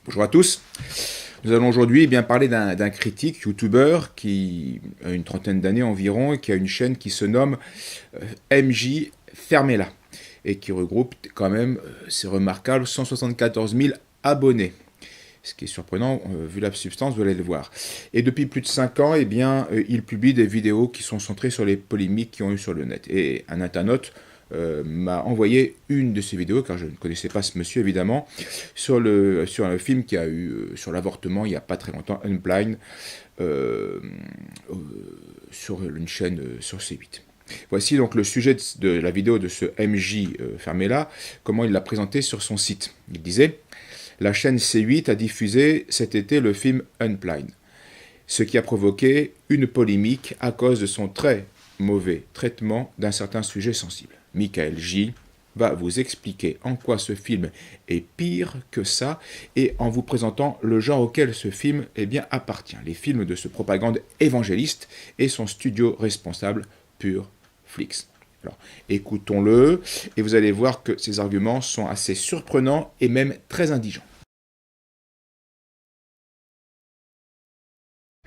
Bonjour à tous. Nous allons aujourd'hui parler d'un critique, youtubeur, qui a une trentaine d'années environ et qui a une chaîne qui se nomme MJ Fermela et qui regroupe quand même, c'est remarquable, 174 000 abonnés. Ce qui est surprenant, vu la substance, vous allez le voir. Et depuis plus de 5 ans, il publie des vidéos qui sont centrées sur les polémiques qui ont eu sur le net. Et un internaute m'a envoyé une de ces vidéos, car je ne connaissais pas ce monsieur évidemment, sur un film qui a eu sur l'avortement il n'y a pas très longtemps, Unblind, sur une chaîne sur C8. Voici donc le sujet de la vidéo de ce MJ Fermela, comment il l'a présenté sur son site. Il disait: la chaîne C8 a diffusé cet été le film Unblind, ce qui a provoqué une polémique à cause de son très mauvais traitement d'un certain sujet sensible. Michael J va vous expliquer en quoi ce film est pire que ça et en vous présentant le genre auquel ce film appartient, les films de ce propagande évangéliste et son studio responsable, Pureflix. Alors, écoutons-le et vous allez voir que ces arguments sont assez surprenants et même très indigents.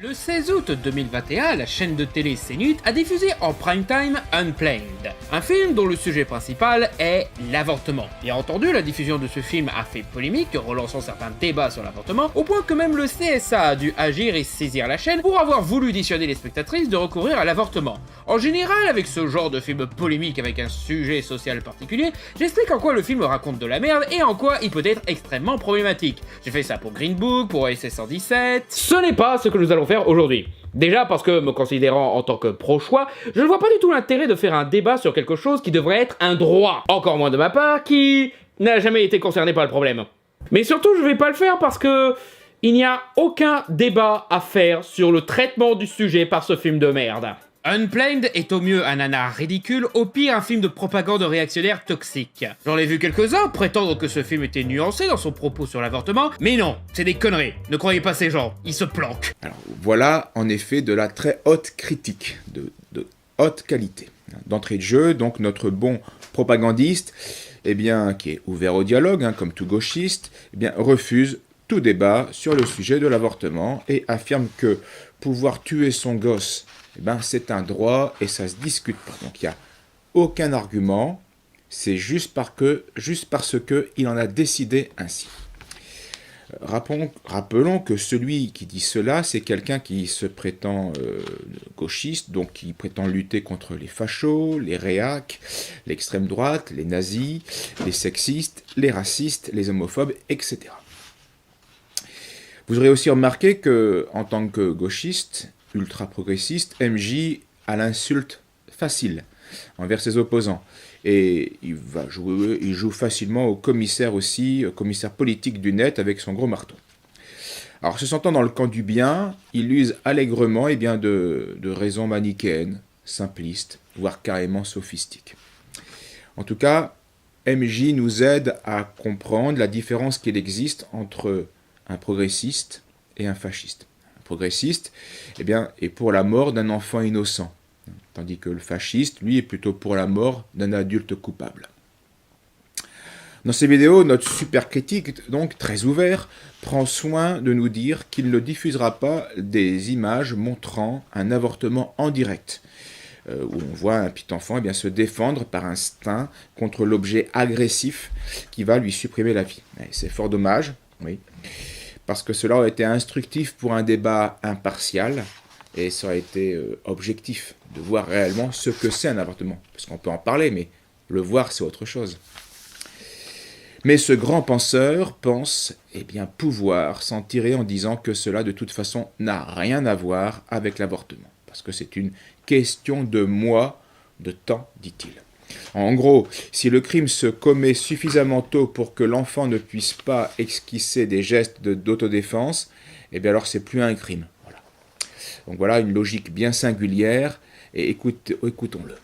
Le 16 août 2021, la chaîne de télé CNews a diffusé en prime time Unblind, un film dont le sujet principal est l'avortement. Bien entendu, la diffusion de ce film a fait polémique, relançant certains débats sur l'avortement, au point que même le CSA a dû agir et saisir la chaîne pour avoir voulu dissuader les spectatrices de recourir à l'avortement. En général, avec ce genre de film polémique avec un sujet social particulier, j'explique en quoi le film raconte de la merde et en quoi il peut être extrêmement problématique. J'ai fait ça pour Green Book, pour OSS 117... Ce n'est pas ce que nous allons faire aujourd'hui. Déjà parce que, me considérant en tant que pro-choix, je ne vois pas du tout l'intérêt de faire un débat sur quelque chose qui devrait être un droit. Encore moins de ma part, qui n'a jamais été concerné par le problème. Mais surtout, je vais pas le faire parce que il n'y a aucun débat à faire sur le traitement du sujet par ce film de merde. Unblind est au mieux un nanar ridicule, au pire un film de propagande réactionnaire toxique. J'en ai vu quelques-uns prétendre que ce film était nuancé dans son propos sur l'avortement, mais non, c'est des conneries. Ne croyez pas ces gens, ils se planquent. Alors voilà en effet de la très haute critique, de haute qualité. D'entrée de jeu, donc notre bon propagandiste, qui est ouvert au dialogue, comme tout gauchiste, refuse tout débat sur le sujet de l'avortement et affirme que pouvoir tuer son gosse, c'est un droit et ça se discute pas. Donc il n'y a aucun argument, c'est juste parce que il en a décidé ainsi. Rappelons que celui qui dit cela, c'est quelqu'un qui se prétend gauchiste, donc qui prétend lutter contre les fachos, les réacs, l'extrême droite, les nazis, les sexistes, les racistes, les homophobes, etc. Vous aurez aussi remarqué que, en tant que gauchiste, ultra-progressiste, MJ a l'insulte facile envers ses opposants. Et il joue facilement au commissaire politique du net avec son gros marteau. Alors, se sentant dans le camp du bien, il use allègrement de raisons manichéennes, simplistes, voire carrément sophistiques. En tout cas, MJ nous aide à comprendre la différence qu'il existe entre un progressiste et un fasciste. Progressiste, est pour la mort d'un enfant innocent, tandis que le fasciste, lui, est plutôt pour la mort d'un adulte coupable. Dans ces vidéos, notre super critique, donc très ouvert, prend soin de nous dire qu'il ne diffusera pas des images montrant un avortement en direct, où on voit un petit enfant se défendre par instinct contre l'objet agressif qui va lui supprimer la vie. C'est fort dommage, oui, parce que cela aurait été instructif pour un débat impartial et ça aurait été objectif de voir réellement ce que c'est un avortement. Parce qu'on peut en parler, mais le voir, c'est autre chose. Mais ce grand penseur pense pouvoir s'en tirer en disant que cela, de toute façon, n'a rien à voir avec l'avortement. Parce que c'est une question de mois, de temps, dit-il. En gros, si le crime se commet suffisamment tôt pour que l'enfant ne puisse pas esquisser des gestes d'autodéfense, alors c'est plus un crime. Voilà. Donc voilà une logique bien singulière, et écoutons-le.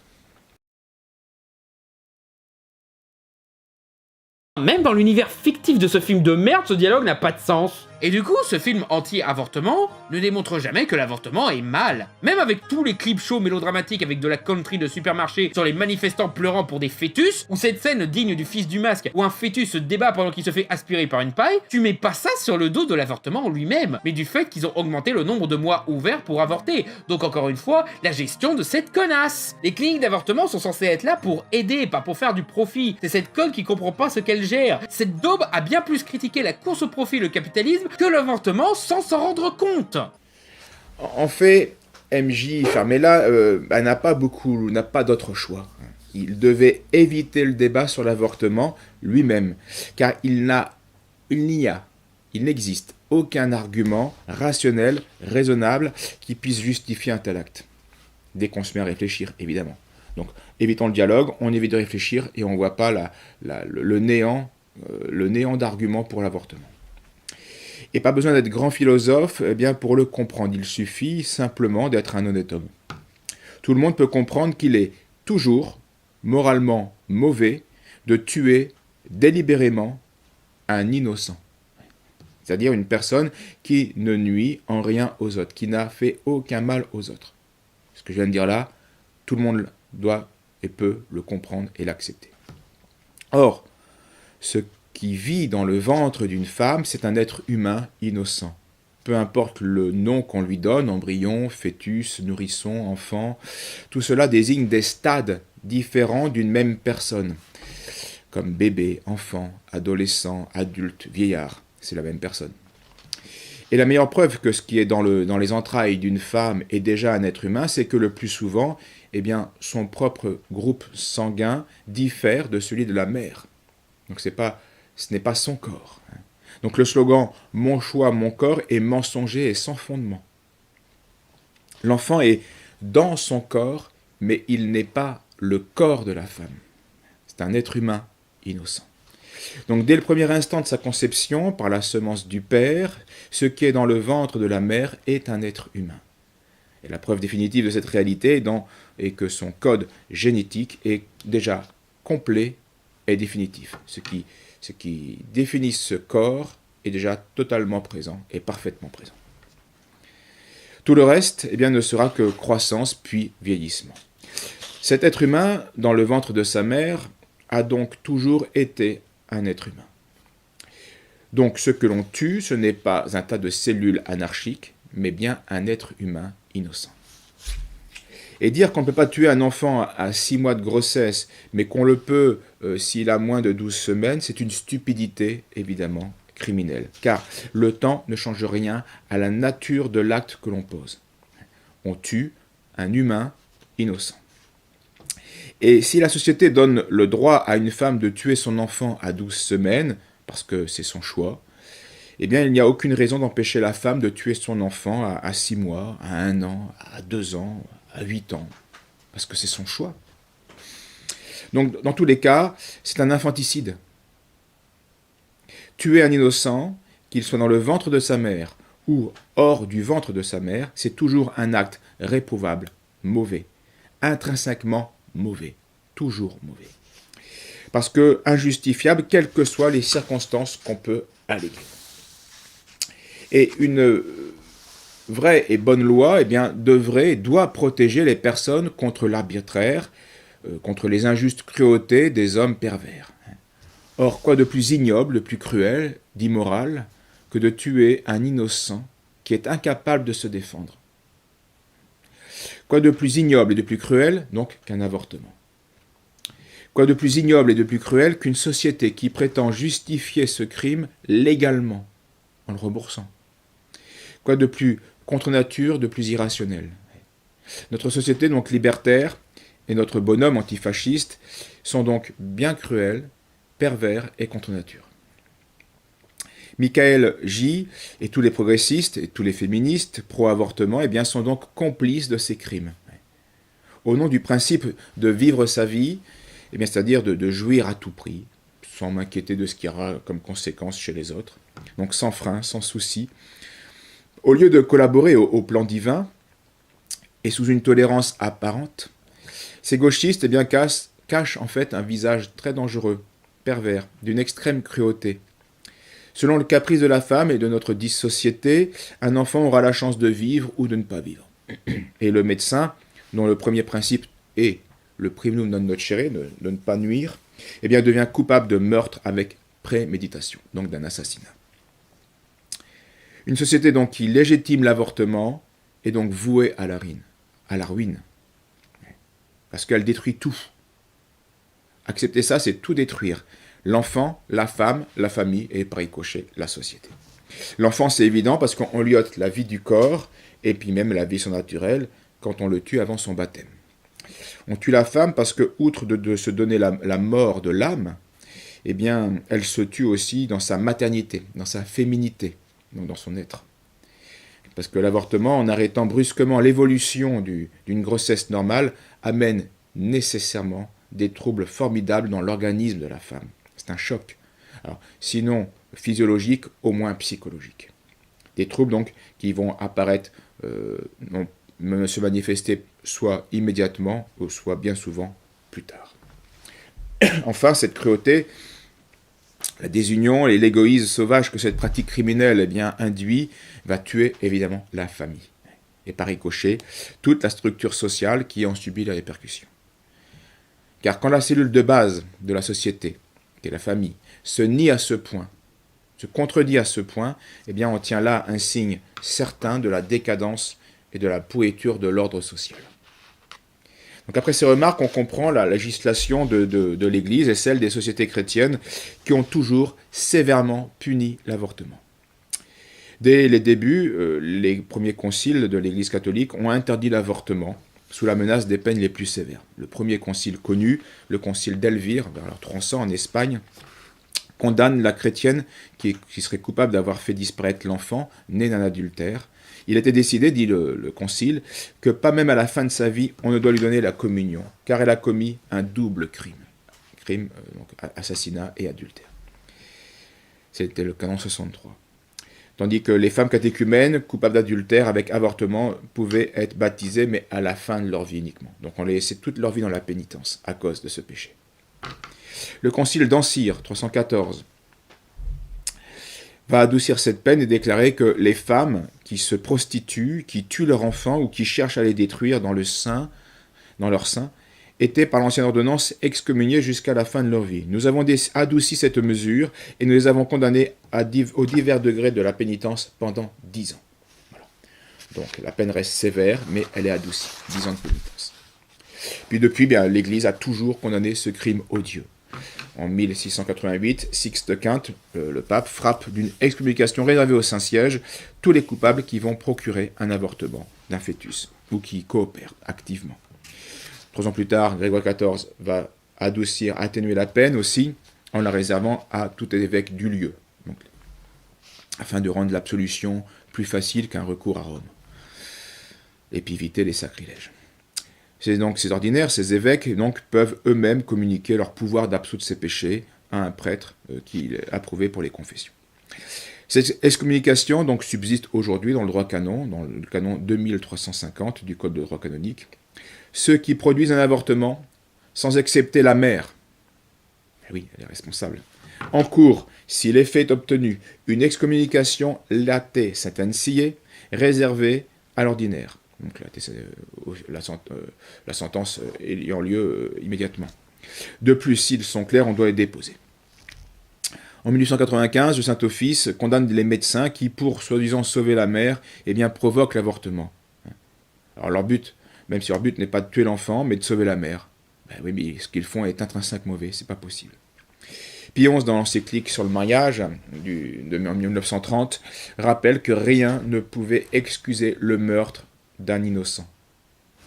Même dans l'univers fictif de ce film de merde, ce dialogue n'a pas de sens. Et du coup, ce film anti-avortement ne démontre jamais que l'avortement est mal. Même avec tous les clips shows mélodramatiques avec de la country de supermarché sur les manifestants pleurant pour des fœtus, ou cette scène digne du Fils du masque où un fœtus se débat pendant qu'il se fait aspirer par une paille, tu mets pas ça sur le dos de l'avortement en lui-même, mais du fait qu'ils ont augmenté le nombre de mois ouverts pour avorter. Donc encore une fois, la gestion de cette connasse. Les cliniques d'avortement sont censées être là pour aider, pas pour faire du profit. C'est cette conne qui comprend pas ce qu'elle gère. Cette daube a bien plus critiqué la course au profit et le capitalisme que l'avortement sans s'en rendre compte. En fait, MJ Fermella n'a pas d'autre choix. Il devait éviter le débat sur l'avortement lui-même, car il n'existe aucun argument rationnel, raisonnable, qui puisse justifier un tel acte. Dès qu'on se met à réfléchir, évidemment. Donc, évitons le dialogue, on évite de réfléchir et on ne voit pas le néant d'arguments pour l'avortement. Et pas besoin d'être grand philosophe pour le comprendre. Il suffit simplement d'être un honnête homme. Tout le monde peut comprendre qu'il est toujours moralement mauvais de tuer délibérément un innocent. C'est-à-dire une personne qui ne nuit en rien aux autres, qui n'a fait aucun mal aux autres. Ce que je viens de dire là, tout le monde doit et peut le comprendre et l'accepter. Or, ce qui vit dans le ventre d'une femme, c'est un être humain innocent. Peu importe le nom qu'on lui donne, embryon, fœtus, nourrisson, enfant, tout cela désigne des stades différents d'une même personne. Comme bébé, enfant, adolescent, adulte, vieillard, c'est la même personne. Et la meilleure preuve que ce qui est dans les entrailles d'une femme est déjà un être humain, c'est que le plus souvent, son propre groupe sanguin diffère de celui de la mère. Donc ce n'est pas son corps. Donc le slogan « Mon choix, mon corps » est mensonger et sans fondement. L'enfant est dans son corps, mais il n'est pas le corps de la femme. C'est un être humain innocent. Donc dès le premier instant de sa conception, par la semence du père, ce qui est dans le ventre de la mère est un être humain. Et la preuve définitive de cette réalité est que son code génétique est déjà complet et définitif. Ce qui définit ce corps est déjà totalement présent et parfaitement présent. Tout le reste ne sera que croissance puis vieillissement. Cet être humain, dans le ventre de sa mère, a donc toujours été un être humain. Donc ce que l'on tue, ce n'est pas un tas de cellules anarchiques, mais bien un être humain innocent. Et dire qu'on ne peut pas tuer un enfant à 6 mois de grossesse, mais qu'on le peut s'il a moins de 12 semaines, c'est une stupidité, évidemment, criminelle. Car le temps ne change rien à la nature de l'acte que l'on pose. On tue un humain innocent. Et si la société donne le droit à une femme de tuer son enfant à 12 semaines, parce que c'est son choix, il n'y a aucune raison d'empêcher la femme de tuer son enfant à 6 mois, à 1 an, à 2 ans, à 8 ans, parce que c'est son choix. Donc, dans tous les cas, c'est un infanticide. Tuer un innocent, qu'il soit dans le ventre de sa mère ou hors du ventre de sa mère, c'est toujours un acte réprouvable, mauvais, intrinsèquement mauvais, toujours mauvais. Parce que injustifiable, quelles que soient les circonstances qu'on peut alléguer. Et une vraie et bonne loi doit protéger les personnes contre l'arbitraire, contre les injustes cruautés des hommes pervers. Or, quoi de plus ignoble, de plus cruel, d'immoral, que de tuer un innocent qui est incapable de se défendre? Quoi de plus ignoble et de plus cruel, donc, qu'un avortement? Quoi de plus ignoble et de plus cruel qu'une société qui prétend justifier ce crime légalement, en le remboursant? Quoi de plus contre nature, de plus irrationnel? Notre société, donc libertaire, et notre bonhomme antifasciste sont donc bien cruels, pervers et contre nature. Michael J. et tous les progressistes et tous les féministes pro-avortement sont donc complices de ces crimes. Au nom du principe de vivre sa vie, c'est-à-dire de jouir à tout prix, sans m'inquiéter de ce qu'il y aura comme conséquence chez les autres, donc sans frein, sans souci, au lieu de collaborer au plan divin et sous une tolérance apparente, ces gauchistes cachent en fait un visage très dangereux, pervers, d'une extrême cruauté. Selon le caprice de la femme et de notre dite société, un enfant aura la chance de vivre ou de ne pas vivre. Et le médecin, dont le premier principe est le primum non nocere, de ne pas nuire, eh bien devient coupable de meurtre avec préméditation, donc d'un assassinat. Une société donc qui légitime l'avortement est donc vouée à la ruine, parce qu'elle détruit tout. Accepter ça, c'est tout détruire. L'enfant, la femme, la famille et par ricochet, la société. L'enfant, c'est évident parce qu'on lui ôte la vie du corps et puis même la vie surnaturelle quand on le tue avant son baptême. On tue la femme parce que, outre de se donner la mort de l'âme, eh bien, elle se tue aussi dans sa maternité, dans sa féminité, donc dans son être. Parce que l'avortement, en arrêtant brusquement l'évolution d'une grossesse normale, amène nécessairement des troubles formidables dans l'organisme de la femme. C'est un choc. Alors, sinon physiologique, au moins psychologique. Des troubles donc qui vont apparaître, se manifester soit immédiatement, ou soit bien souvent plus tard. Enfin, cette cruauté, la désunion et l'égoïsme sauvage que cette pratique criminelle induit, va tuer évidemment la famille. Et par ricochet, toute la structure sociale qui en subit les répercussions. Car quand la cellule de base de la société, qui est la famille, se nie à ce point, se contredit à ce point, eh bien on tient là un signe certain de la décadence et de la pourriture de l'ordre social. Donc après ces remarques, on comprend la législation de l'Église et celle des sociétés chrétiennes qui ont toujours sévèrement puni l'avortement. Dès les débuts, les premiers conciles de l'Église catholique ont interdit l'avortement sous la menace des peines les plus sévères. Le premier concile connu, le concile d'Elvire, vers leur 300 en Espagne, condamne la chrétienne qui serait coupable d'avoir fait disparaître l'enfant né d'un adultère. Il était décidé, dit le concile, que pas même à la fin de sa vie, on ne doit lui donner la communion, car elle a commis un double crime. Donc assassinat et adultère. C'était le canon 63. Tandis que les femmes catéchumènes, coupables d'adultère avec avortement, pouvaient être baptisées, mais à la fin de leur vie uniquement. Donc on les laissait toute leur vie dans la pénitence, à cause de ce péché. Le concile d'Ancyre, 314, va adoucir cette peine et déclarer que les femmes qui se prostituent, qui tuent leurs enfants ou qui cherchent à les détruire dans leur sein, étaient par l'ancienne ordonnance excommuniées jusqu'à la fin de leur vie. Nous avons adouci cette mesure et nous les avons condamnées aux divers degrés de la pénitence pendant 10 ans. Voilà. Donc la peine reste sévère, mais elle est adoucie. 10 ans de pénitence. Puis depuis, l'Église a toujours condamné ce crime odieux. En 1688, Sixte V, le pape, frappe d'une excommunication réservée au Saint-Siège tous les coupables qui vont procurer un avortement d'un fœtus ou qui coopèrent activement. 3 ans plus tard, Grégoire XIV va atténuer la peine aussi en la réservant à tout évêque du lieu, donc, afin de rendre l'absolution plus facile qu'un recours à Rome et puis éviter les sacrilèges. Ces ordinaires, ces évêques, donc, peuvent eux-mêmes communiquer leur pouvoir d'absoudre ces péchés à un prêtre qui est approuvé pour les confessions. Cette excommunication donc, subsiste aujourd'hui dans le droit canon, dans le canon 2350 du Code de droit canonique. Ceux qui produisent un avortement, sans excepter la mère, oui, elle est responsable, encourent, si l'effet est obtenu, une excommunication late sententie réservée à l'ordinaire. Donc la sentence ayant lieu immédiatement. De plus, s'ils sont clairs, on doit les déposer. En 1895, le Saint-Office condamne les médecins qui, pour soi-disant sauver la mère, provoquent l'avortement. Alors leur but, même si leur but n'est pas de tuer l'enfant, mais de sauver la mère. Oui, mais ce qu'ils font est intrinsèquement mauvais, c'est pas possible. Pie XI, dans l'encyclique sur le mariage de 1930, rappelle que rien ne pouvait excuser le meurtre d'un innocent,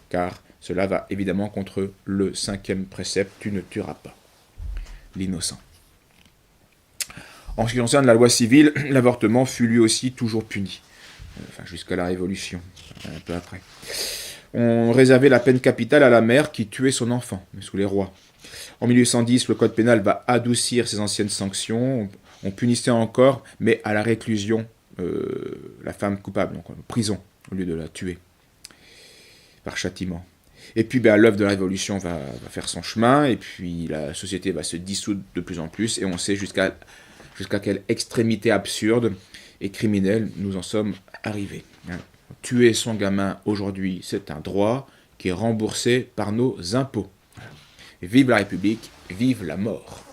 car cela va évidemment contre le 5e précepte, tu ne tueras pas l'innocent. En ce qui concerne la loi civile, l'avortement fut lui aussi toujours puni, jusqu'à la Révolution, un peu après. On réservait la peine capitale à la mère qui tuait son enfant, sous les rois. En 1810, le code pénal va adoucir ces anciennes sanctions, on punissait encore, mais à la réclusion, la femme coupable, donc en prison, au lieu de la tuer par châtiment. Et puis l'œuvre de la Révolution va faire son chemin, et puis la société va se dissoudre de plus en plus, et on sait jusqu'à jusqu'à quelle extrémité absurde et criminelle nous en sommes arrivés. Tuer son gamin aujourd'hui, c'est un droit qui est remboursé par nos impôts. Vive la République, vive la mort.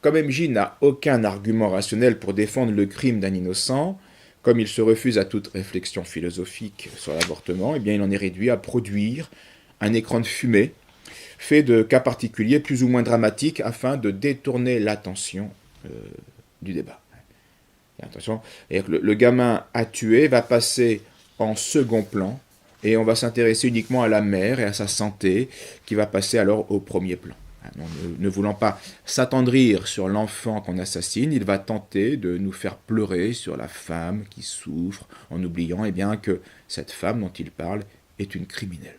Comme MJ n'a aucun argument rationnel pour défendre le crime d'un innocent, comme il se refuse à toute réflexion philosophique sur l'avortement, eh bien il en est réduit à produire un écran de fumée fait de cas particuliers plus ou moins dramatiques afin de détourner l'attention du débat. Attention, le gamin à tuer va passer en second plan et on va s'intéresser uniquement à la mère et à sa santé qui va passer alors au premier plan. Ne voulant pas s'attendrir sur l'enfant qu'on assassine, il va tenter de nous faire pleurer sur la femme qui souffre en oubliant que cette femme dont il parle est une criminelle.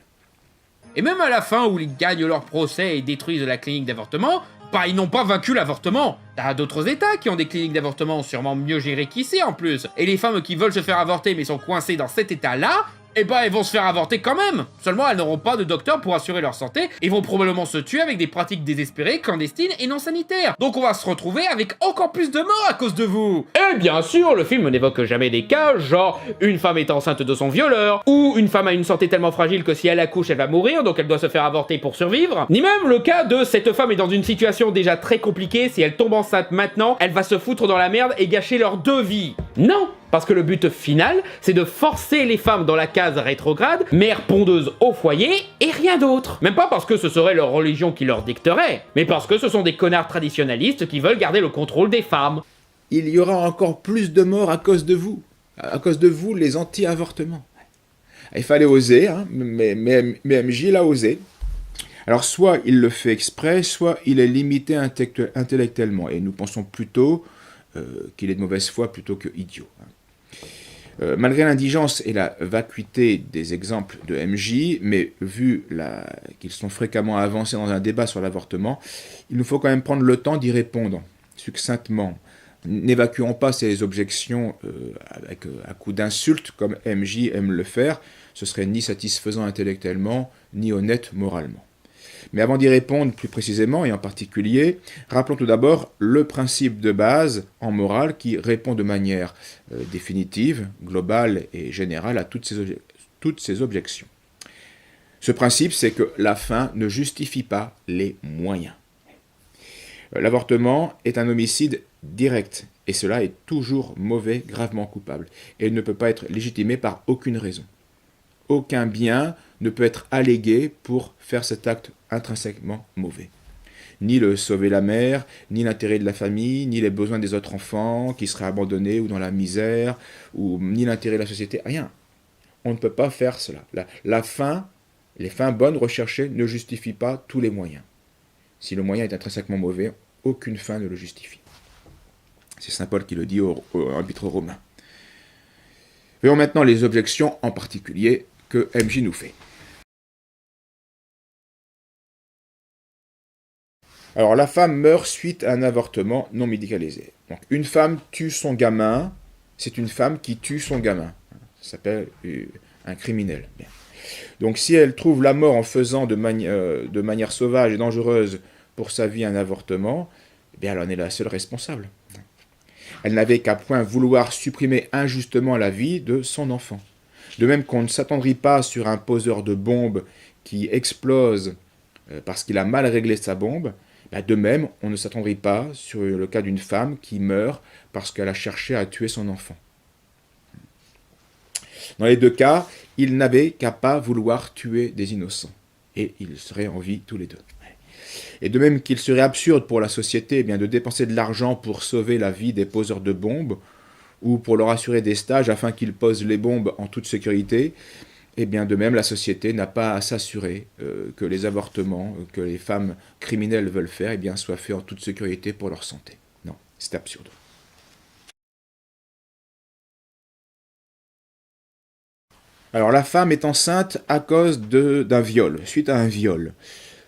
Et même à la fin où ils gagnent leur procès et détruisent la clinique d'avortement, ils n'ont pas vaincu l'avortement. T'as d'autres états qui ont des cliniques d'avortement sûrement mieux gérées qu'ici en plus. Et les femmes qui veulent se faire avorter mais sont coincées dans cet état-là, elles vont se faire avorter quand même. Seulement, elles n'auront pas de docteur pour assurer leur santé et vont probablement se tuer avec des pratiques désespérées, clandestines et non sanitaires. Donc on va se retrouver avec encore plus de morts à cause de vous. Et bien sûr, le film n'évoque jamais des cas, genre une femme est enceinte de son violeur, ou une femme a une santé tellement fragile que si elle accouche, elle va mourir, donc elle doit se faire avorter pour survivre. Ni même le cas de cette femme est dans une situation déjà très compliquée, si elle tombe enceinte maintenant, elle va se foutre dans la merde et gâcher leurs 2 vies. Non! Parce que le but final, c'est de forcer les femmes dans la case rétrograde, mère pondeuse au foyer, et rien d'autre. Même pas parce que ce serait leur religion qui leur dicterait, mais parce que ce sont des connards traditionnalistes qui veulent garder le contrôle des femmes. Il y aura encore plus de morts à cause de vous les anti-avortements. Il fallait oser, mais MJ l'a osé. Alors soit il le fait exprès, soit il est limité intellectuellement, et nous pensons plutôt qu'il est de mauvaise foi plutôt que idiot. Malgré l'indigence et la vacuité des exemples de MJ, mais vu qu'ils sont fréquemment avancés dans un débat sur l'avortement, il nous faut quand même prendre le temps d'y répondre succinctement. N'évacuons pas ces objections à coups d'insultes comme MJ aime le faire, ce serait ni satisfaisant intellectuellement, ni honnête moralement. Mais avant d'y répondre plus précisément, et en particulier, rappelons tout d'abord le principe de base en morale qui répond de manière définitive, globale et générale à toutes ces objections. Ce principe, c'est que la fin ne justifie pas les moyens. L'avortement est un homicide direct, et cela est toujours mauvais, gravement coupable, et il ne peut pas être légitimé par aucune raison. Aucun bien ne peut être allégué pour faire cet acte intrinsèquement mauvais. Ni le sauver la mère, ni l'intérêt de la famille, ni les besoins des autres enfants qui seraient abandonnés ou dans la misère, ni l'intérêt de la société, rien. On ne peut pas faire cela. Les fins bonnes recherchées ne justifient pas tous les moyens. Si le moyen est intrinsèquement mauvais, aucune fin ne le justifie. C'est saint Paul qui le dit au arbitre romain. Voyons maintenant les objections en particulier que MJ nous fait. Alors, la femme meurt suite à un avortement non médicalisé. Donc, une femme tue son gamin, c'est une femme qui tue son gamin. Ça s'appelle un criminel. Bien. Donc, si elle trouve la mort en faisant de manière sauvage et dangereuse pour sa vie un avortement, elle en est la seule responsable. Elle n'avait qu'à point vouloir supprimer injustement la vie de son enfant. De même qu'on ne s'attendrit pas sur un poseur de bombes qui explose parce qu'il a mal réglé sa bombe, de même, on ne s'attendrit pas sur le cas d'une femme qui meurt parce qu'elle a cherché à tuer son enfant. Dans les 2 cas, ils n'avaient qu'à pas vouloir tuer des innocents. Et ils seraient en vie tous les 2. Et de même qu'il serait absurde pour la société de dépenser de l'argent pour sauver la vie des poseurs de bombes, ou pour leur assurer des stages afin qu'ils posent les bombes en toute sécurité, de même, la société n'a pas à s'assurer que les avortements que les femmes criminelles veulent faire soient faits en toute sécurité pour leur santé. Non, c'est absurde. Alors, la femme est enceinte à cause d'un viol, suite à un viol.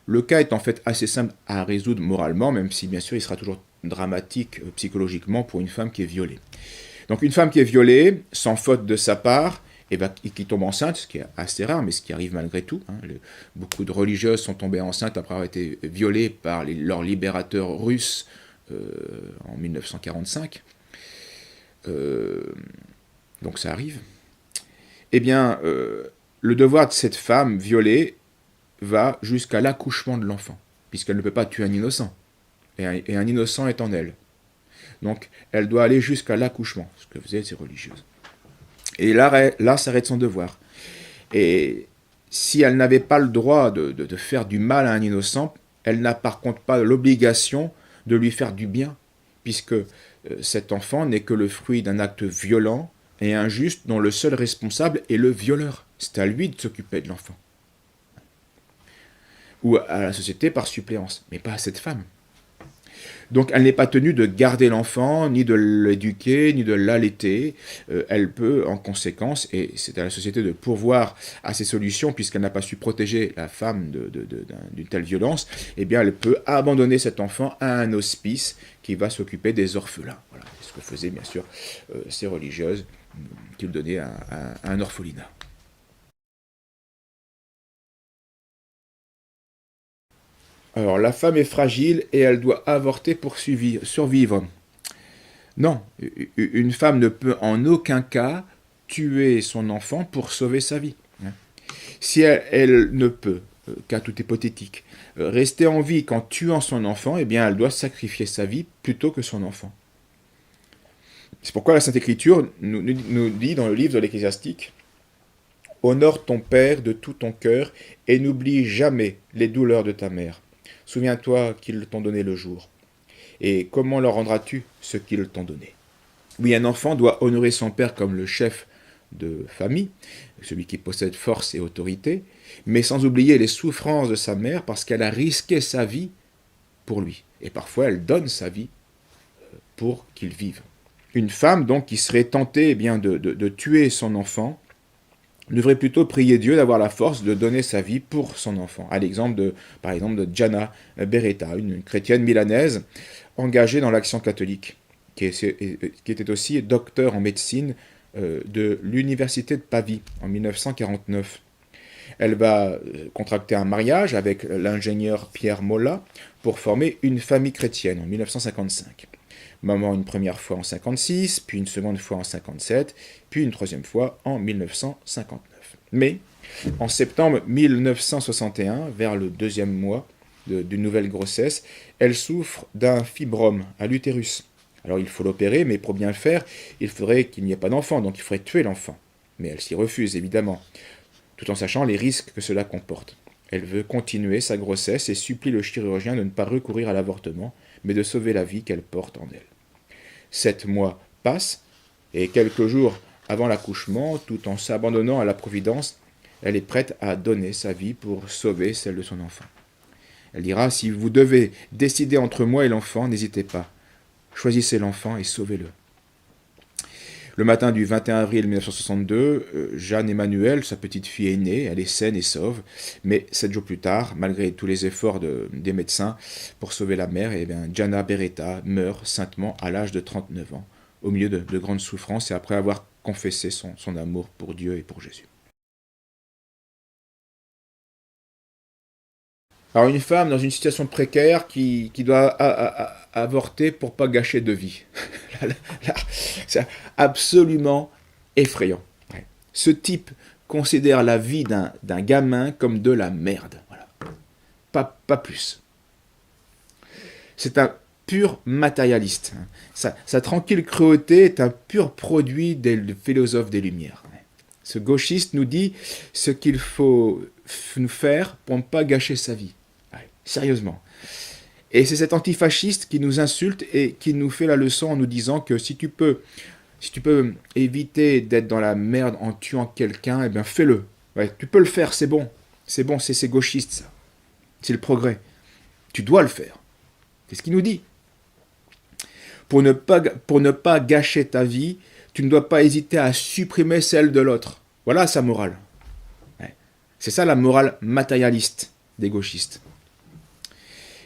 Le cas est en fait assez simple à résoudre moralement, même si bien sûr il sera toujours dramatique psychologiquement pour une femme qui est violée. Donc une femme qui est violée, sans faute de sa part, et qui tombe enceinte, ce qui est assez rare, mais ce qui arrive malgré tout. Beaucoup de religieuses sont tombées enceintes après avoir été violées par leurs libérateurs russes en 1945. Donc ça arrive. Eh bien, le devoir de cette femme violée va jusqu'à l'accouchement de l'enfant, puisqu'elle ne peut pas tuer un innocent. Et un innocent est en elle. Donc, elle doit aller jusqu'à l'accouchement, ce que faisaient ces religieuses. Et là s'arrête son devoir. Et si elle n'avait pas le droit de faire du mal à un innocent, elle n'a par contre pas l'obligation de lui faire du bien, puisque cet enfant n'est que le fruit d'un acte violent et injuste dont le seul responsable est le violeur. C'est à lui de s'occuper de l'enfant. Ou à la société par suppléance, mais pas à cette femme. Donc elle n'est pas tenue de garder l'enfant, ni de l'éduquer, ni de l'allaiter. Elle peut, en conséquence, et c'est à la société de pourvoir à ces solutions, puisqu'elle n'a pas su protéger la femme d'une telle violence, eh bien elle peut abandonner cet enfant à un hospice qui va s'occuper des orphelins. Voilà, c'est ce que faisaient bien sûr ces religieuses, qui le donnaient à un orphelinat. Alors, la femme est fragile et elle doit avorter pour survivre. Non, une femme ne peut en aucun cas tuer son enfant pour sauver sa vie. Si elle ne peut, cas tout hypothétique, rester en vie qu'en tuant son enfant, eh bien elle doit sacrifier sa vie plutôt que son enfant. C'est pourquoi la Sainte Écriture nous dit dans le livre de l'Ecclésiastique: « Honore ton père de tout ton cœur et n'oublie jamais les douleurs de ta mère. Souviens-toi qu'ils t'ont donné le jour. Et comment leur rendras-tu ce qu'ils t'ont donné ?» Oui, un enfant doit honorer son père comme le chef de famille, celui qui possède force et autorité, mais sans oublier les souffrances de sa mère parce qu'elle a risqué sa vie pour lui. Et parfois, elle donne sa vie pour qu'il vive. Une femme, donc, qui serait tentée de tuer son enfant, devrait plutôt prier Dieu d'avoir la force de donner sa vie pour son enfant. À l'exemple par exemple de Gianna Beretta, une chrétienne milanaise engagée dans l'action catholique, qui était aussi docteur en médecine de l'université de Pavie en 1949. Elle va contracter un mariage avec l'ingénieur Pierre Molla pour former une famille chrétienne en 1955. Maman une première fois en 1956, puis une seconde fois en 1957, puis une troisième fois en 1959. Mais, en septembre 1961, vers le deuxième mois d'une nouvelle grossesse, elle souffre d'un fibrome à l'utérus. Alors il faut l'opérer, mais pour bien le faire, il faudrait qu'il n'y ait pas d'enfant, donc il faudrait tuer l'enfant. Mais elle s'y refuse, évidemment, tout en sachant les risques que cela comporte. Elle veut continuer sa grossesse et supplie le chirurgien de ne pas recourir à l'avortement, mais de sauver la vie qu'elle porte en elle. 7 mois passent, et quelques jours avant l'accouchement, tout en s'abandonnant à la providence, elle est prête à donner sa vie pour sauver celle de son enfant. Elle dira: « Si vous devez décider entre moi et l'enfant, n'hésitez pas. Choisissez l'enfant et sauvez-le. » Le matin du 21 avril 1962, Jeanne Emmanuel, sa petite fille, est née, elle est saine et sauve, mais 7 jours plus tard, malgré tous les efforts des médecins pour sauver la mère, Gianna Beretta meurt saintement à l'âge de 39 ans, au milieu de grandes souffrances et après avoir confessé son amour pour Dieu et pour Jésus. Alors une femme dans une situation précaire qui doit avorter pour pas gâcher de vie. C'est absolument effrayant. Ouais. Ce type considère la vie d'un gamin comme de la merde. Voilà. Pas plus. C'est un pur matérialiste. Sa tranquille cruauté est un pur produit des philosophes des Lumières. Ce gauchiste nous dit ce qu'il faut nous faire pour ne pas gâcher sa vie. Ouais, sérieusement. Et c'est cet antifasciste qui nous insulte et qui nous fait la leçon en nous disant que si tu peux éviter d'être dans la merde en tuant quelqu'un, eh bien fais-le. Ouais, tu peux le faire, c'est bon. C'est bon, c'est gauchiste ça. C'est le progrès. Tu dois le faire. C'est ce qu'il nous dit. Pour ne pas gâcher ta vie, tu ne dois pas hésiter à supprimer celle de l'autre. Voilà sa morale. Ouais. C'est ça la morale matérialiste des gauchistes.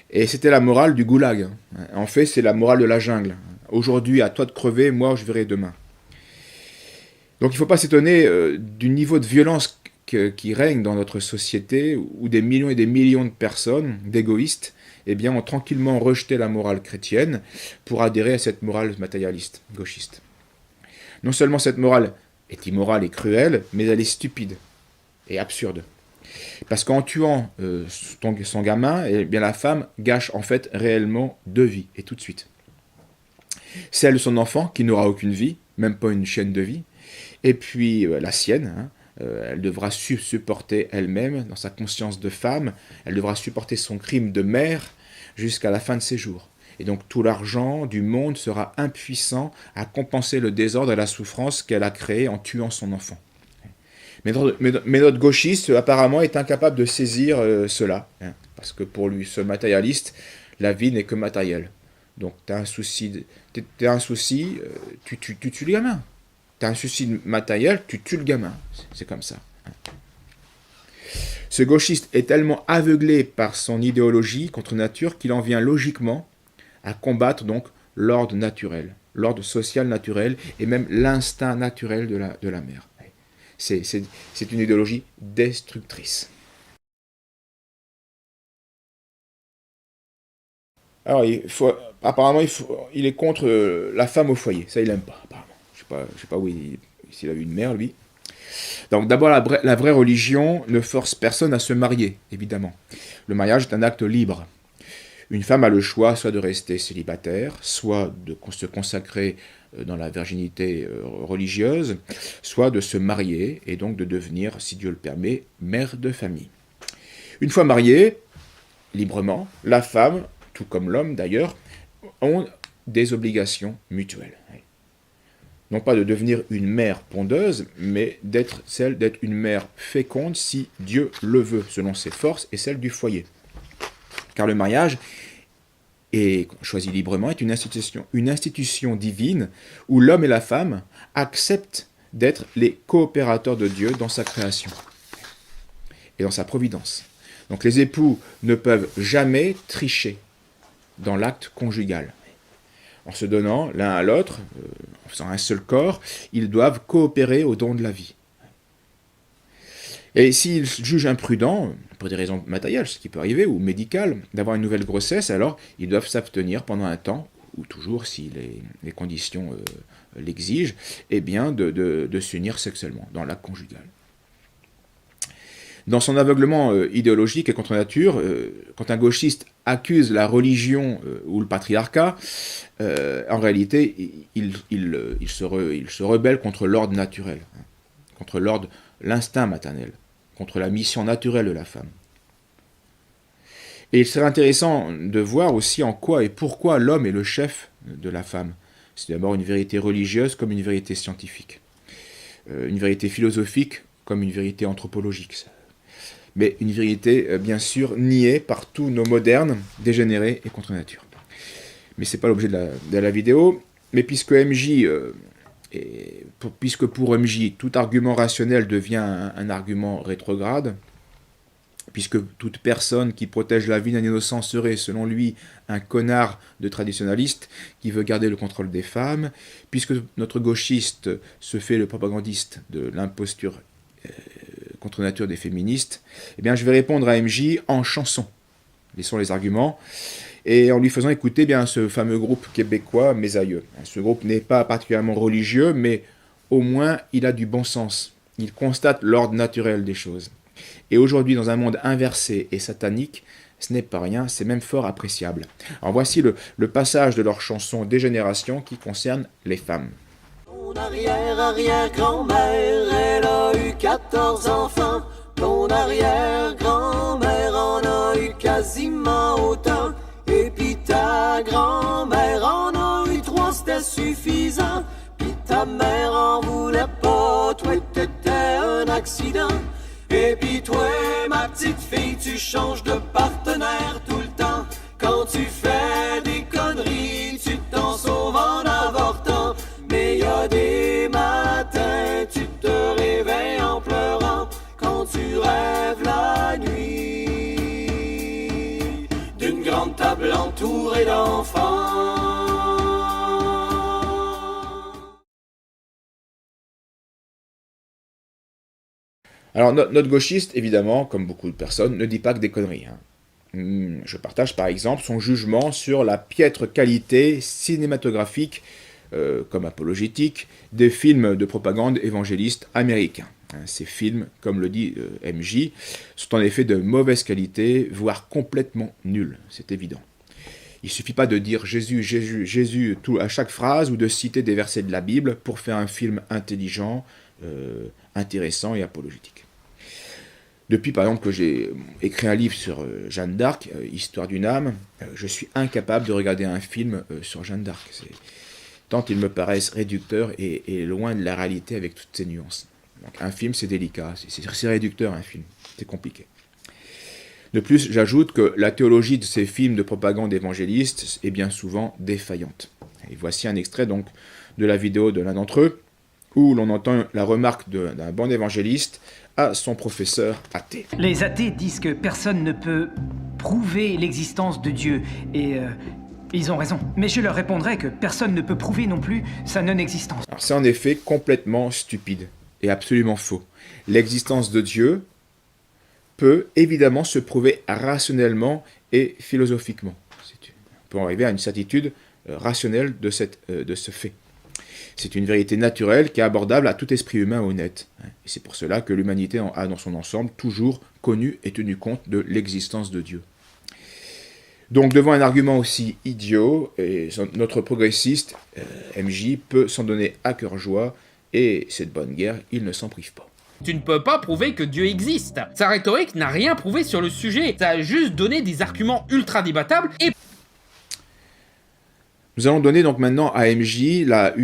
Et c'était la morale du goulag. En fait, c'est la morale de la jungle. Aujourd'hui, à toi de crever, moi je verrai demain. Donc il ne faut pas s'étonner du niveau de violence qui règne dans notre société, où des millions et des millions de personnes, d'égoïstes, eh bien, ont tranquillement rejeté la morale chrétienne pour adhérer à cette morale matérialiste, gauchiste. Non seulement cette morale est immorale et cruelle, mais elle est stupide et absurde. Parce qu'en tuant son gamin, eh bien, la femme gâche en fait réellement 2 vies, et tout de suite. Celle de son enfant, qui n'aura aucune vie, même pas une chaîne de vie, et puis la sienne, hein, elle devra supporter elle-même, dans sa conscience de femme, elle devra supporter son crime de mère jusqu'à la fin de ses jours. Et donc tout l'argent du monde sera impuissant à compenser le désordre et la souffrance qu'elle a créé en tuant son enfant. Mais notre gauchiste, apparemment, est incapable de saisir cela, hein, parce que pour lui, ce matérialiste, la vie n'est que matérielle. Donc tu as un souci, tu tues le gamin. Tu as un souci matériel, tu tues le gamin. C'est comme ça. Ce gauchiste est tellement aveuglé par son idéologie contre nature qu'il en vient logiquement à combattre donc l'ordre naturel, l'ordre social naturel et même l'instinct naturel de la mère. C'est une idéologie destructrice. Alors, apparemment, il est contre la femme au foyer. Ça, il n'aime pas, apparemment. Je sais pas s'il a eu une mère, lui. Donc, d'abord, la vraie religion ne force personne à se marier, évidemment. Le mariage est un acte libre. Une femme a le choix soit de rester célibataire, soit de se consacrer dans la virginité religieuse, soit de se marier et donc de devenir, si Dieu le permet, mère de famille. Une fois mariée, librement, la femme, tout comme l'homme d'ailleurs, ont des obligations mutuelles. Non pas de devenir une mère pondeuse, mais d'être une mère féconde si Dieu le veut, selon ses forces et celles du foyer. Car le mariage, et choisi librement, est une institution divine où l'homme et la femme acceptent d'être les coopérateurs de Dieu dans sa création et dans sa providence. Donc les époux ne peuvent jamais tricher dans l'acte conjugal. En se donnant l'un à l'autre, en faisant un seul corps, ils doivent coopérer au don de la vie. Et s'ils jugent imprudent, pour des raisons matérielles, ce qui peut arriver, ou médicales, d'avoir une nouvelle grossesse, alors ils doivent s'abstenir pendant un temps, ou toujours si les conditions l'exigent, eh bien de s'unir sexuellement dans l'acte conjugal. Dans son aveuglement idéologique et contre nature, quand un gauchiste accuse la religion ou le patriarcat, en réalité, il se rebelle contre l'ordre naturel, hein, contre l'instinct maternel, contre la mission naturelle de la femme. Et il serait intéressant de voir aussi en quoi et pourquoi l'homme est le chef de la femme. C'est d'abord une vérité religieuse comme une vérité scientifique, une vérité philosophique comme une vérité anthropologique, mais une vérité bien sûr niée par tous nos modernes, dégénérés et contre nature. Mais ce n'est pas l'objet de la vidéo, mais puisque pour MJ, tout argument rationnel devient un argument rétrograde, puisque toute personne qui protège la vie d'un innocent serait, selon lui, un connard de traditionnaliste qui veut garder le contrôle des femmes, puisque notre gauchiste se fait le propagandiste de l'imposture contre nature des féministes, eh bien je vais répondre à MJ en chanson. Laissons les arguments. Et en lui faisant écouter bien ce fameux groupe québécois, Mes Aïeux. Ce groupe n'est pas particulièrement religieux, mais au moins il a du bon sens. Il constate l'ordre naturel des choses. Et aujourd'hui, dans un monde inversé et satanique, ce n'est pas rien, c'est même fort appréciable. Alors voici le passage de leur chanson Dégénération qui concerne les femmes. Ton arrière-arrière-grand-mère, elle a eu 14 enfants. Ton arrière-grand-mère en a eu quasiment autant. Et pis ta grand-mère en a eu 3, c'était suffisant. Pis ta mère en voulait pas, toi t'étais un accident. Et pis toi, ma petite fille, tu changes de partenaire tout le temps. Quand tu fais des conneries, tu t'en sauves en avortant. Mais y a des matins, tu te réveilles en pleurant. Quand tu rêves la nuit d'une grande table entourée d'enfants. Alors, notre gauchiste, évidemment, comme beaucoup de personnes, ne dit pas que des conneries. Je partage par exemple son jugement sur la piètre qualité cinématographique, comme apologétique, des films de propagande évangéliste américains. Ces films, comme le dit MJ, sont en effet de mauvaise qualité, voire complètement nuls, c'est évident. Il ne suffit pas de dire Jésus, Jésus, Jésus tout, à chaque phrase ou de citer des versets de la Bible pour faire un film intelligent, intéressant et apologétique. Depuis, par exemple, que j'ai écrit un livre sur Jeanne d'Arc, Histoire d'une âme, je suis incapable de regarder un film sur Jeanne d'Arc. Tant ils me paraissent réducteurs et loin de la réalité avec toutes ces nuances. Donc, un film, c'est délicat, c'est réducteur un film, c'est compliqué. De plus, j'ajoute que la théologie de ces films de propagande évangéliste est bien souvent défaillante. Et voici un extrait donc de la vidéo de l'un d'entre eux, où l'on entend la remarque d'un bon évangéliste à son professeur athée. Les athées disent que personne ne peut prouver l'existence de Dieu, et ils ont raison. Mais je leur répondrai que personne ne peut prouver non plus sa non-existence. Alors c'est en effet complètement stupide et absolument faux. L'existence de Dieu peut évidemment se prouver rationnellement et philosophiquement. On peut arriver à une certitude rationnelle de ce fait. C'est une vérité naturelle qui est abordable à tout esprit humain honnête. Et c'est pour cela que l'humanité a dans son ensemble toujours connu et tenu compte de l'existence de Dieu. Donc devant un argument aussi idiot, notre progressiste, MJ, peut s'en donner à cœur joie, et cette bonne guerre, il ne s'en prive pas. Tu ne peux pas prouver que Dieu existe. Sa rhétorique n'a rien prouvé sur le sujet. Ça a juste donné des arguments ultra débattables et... Nous allons donner donc maintenant à MJ la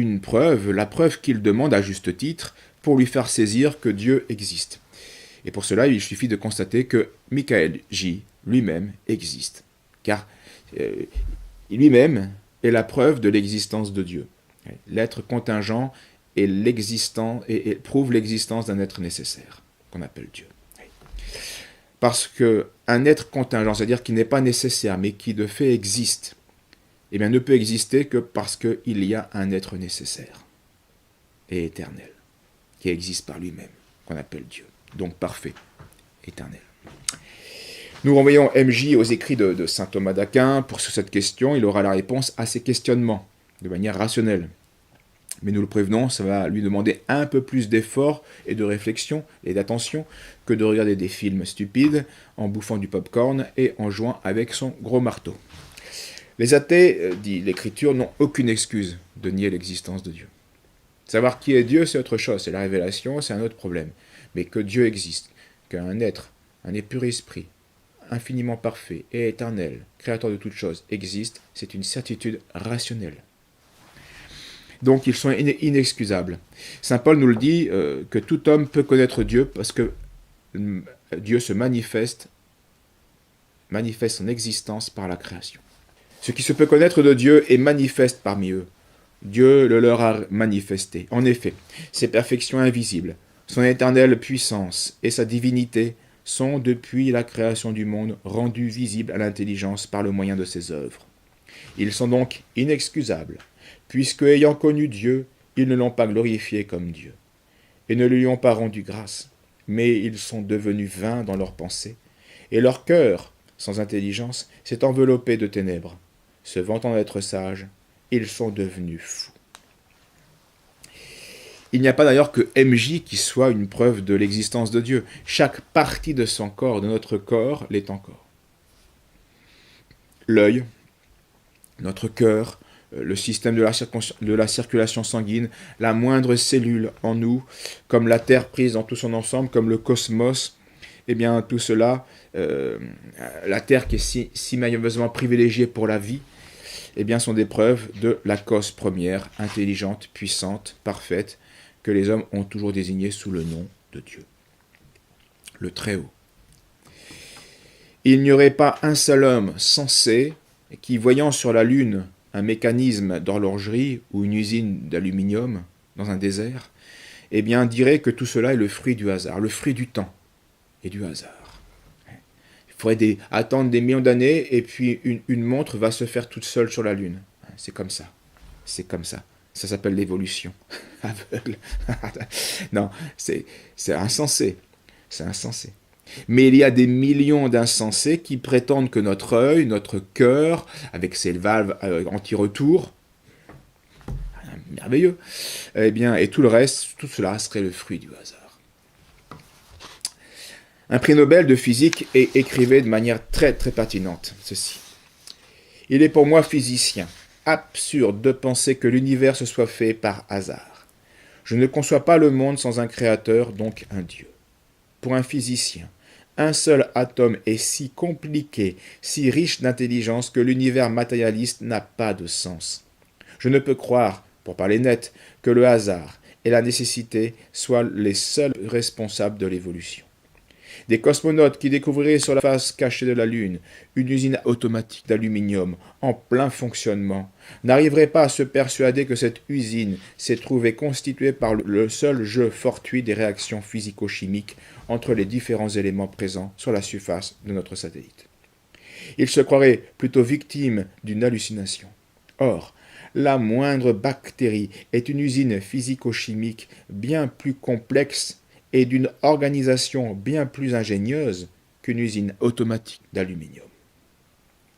preuve qu'il demande à juste titre pour lui faire saisir que Dieu existe. Et pour cela, il suffit de constater que Michael J. lui-même existe. Car lui-même est la preuve de l'existence de Dieu. L'être contingent est et prouve l'existence d'un être nécessaire, qu'on appelle Dieu. Parce qu'un être contingent, c'est-à-dire qui n'est pas nécessaire, mais qui de fait existe, eh bien, ne peut exister que parce qu'il y a un être nécessaire et éternel, qui existe par lui-même, qu'on appelle Dieu, donc parfait, éternel. Nous renvoyons MJ aux écrits de saint Thomas d'Aquin. Pour cette question, il aura la réponse à ses questionnements, de manière rationnelle. Mais nous le prévenons, ça va lui demander un peu plus d'effort et de réflexion et d'attention que de regarder des films stupides en bouffant du popcorn et en jouant avec son gros marteau. Les athées, dit l'Écriture, n'ont aucune excuse de nier l'existence de Dieu. Savoir qui est Dieu, c'est autre chose, c'est la révélation, c'est un autre problème. Mais que Dieu existe, qu'un être, un pur esprit, infiniment parfait et éternel, créateur de toutes choses, existe, c'est une certitude rationnelle. Donc ils sont inexcusables. Saint Paul nous le dit, que tout homme peut connaître Dieu parce que Dieu se manifeste son existence par la création. Ce qui se peut connaître de Dieu est manifeste parmi eux. Dieu le leur a manifesté. En effet, ses perfections invisibles, son éternelle puissance et sa divinité sont depuis la création du monde rendus visibles à l'intelligence par le moyen de ses œuvres. Ils sont donc inexcusables, puisque ayant connu Dieu, ils ne l'ont pas glorifié comme Dieu, et ne lui ont pas rendu grâce, mais ils sont devenus vains dans leurs pensées, et leur cœur, sans intelligence, s'est enveloppé de ténèbres. Se vantant d'être sages, ils sont devenus fous. Il n'y a pas d'ailleurs que MJ qui soit une preuve de l'existence de Dieu. Chaque partie de son corps, de notre corps, l'est encore. L'œil, notre cœur, le système de la circulation sanguine, la moindre cellule en nous, comme la Terre prise dans tout son ensemble, comme le cosmos, eh bien tout cela, la Terre qui est si merveilleusement privilégiée pour la vie, eh bien sont des preuves de la cause première, intelligente, puissante, parfaite, que les hommes ont toujours désignée sous le nom de Dieu, le Très-Haut. Il n'y aurait pas un seul homme sensé qui, voyant sur la Lune un mécanisme d'horlogerie ou une usine d'aluminium dans un désert, eh bien dirait que tout cela est le fruit du hasard, le fruit du temps et du hasard. Il faudrait attendre des millions d'années et puis une montre va se faire toute seule sur la Lune. C'est comme ça. C'est comme ça. Ça s'appelle l'évolution aveugle. Non, c'est insensé. C'est insensé. Mais il y a des millions d'insensés qui prétendent que notre œil, notre cœur, avec ses valves anti-retour, merveilleux, eh bien, et tout le reste, tout cela serait le fruit du hasard. Un prix Nobel de physique écrivait de manière très très pertinente ceci. Il est pour moi physicien, absurde de penser que l'univers se soit fait par hasard. Je ne conçois pas le monde sans un créateur, donc un Dieu. Pour un physicien, un seul atome est si compliqué, si riche d'intelligence que l'univers matérialiste n'a pas de sens. Je ne peux croire, pour parler net, que le hasard et la nécessité soient les seuls responsables de l'évolution. Des cosmonautes qui découvriraient sur la face cachée de la Lune une usine automatique d'aluminium en plein fonctionnement n'arriveraient pas à se persuader que cette usine s'est trouvée constituée par le seul jeu fortuit des réactions physico-chimiques entre les différents éléments présents sur la surface de notre satellite. Ils se croiraient plutôt victimes d'une hallucination. Or, la moindre bactérie est une usine physico-chimique bien plus complexe et d'une organisation bien plus ingénieuse qu'une usine automatique d'aluminium.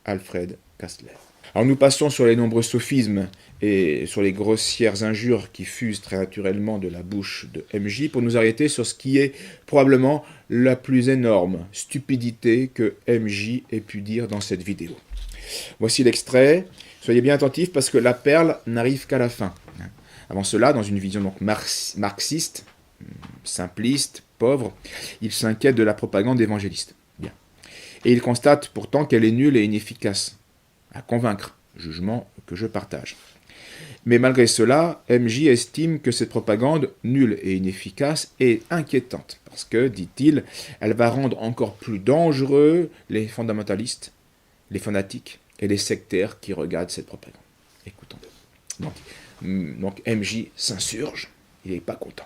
Alfred Kastler. Alors nous passons sur les nombreux sophismes et sur les grossières injures qui fusent très naturellement de la bouche de MJ pour nous arrêter sur ce qui est probablement la plus énorme stupidité que MJ ait pu dire dans cette vidéo. Voici l'extrait. Soyez bien attentifs parce que la perle n'arrive qu'à la fin. Avant cela, dans une vision donc marxiste, simpliste, pauvre, il s'inquiète de la propagande évangéliste. Bien. Et il constate pourtant qu'elle est nulle et inefficace à convaincre, jugement que je partage. Mais malgré cela, MJ estime que cette propagande nulle et inefficace est inquiétante, parce que, dit-il, elle va rendre encore plus dangereux les fondamentalistes, les fanatiques et les sectaires qui regardent cette propagande. Écoutons-le. Donc MJ s'insurge, il n'est pas content.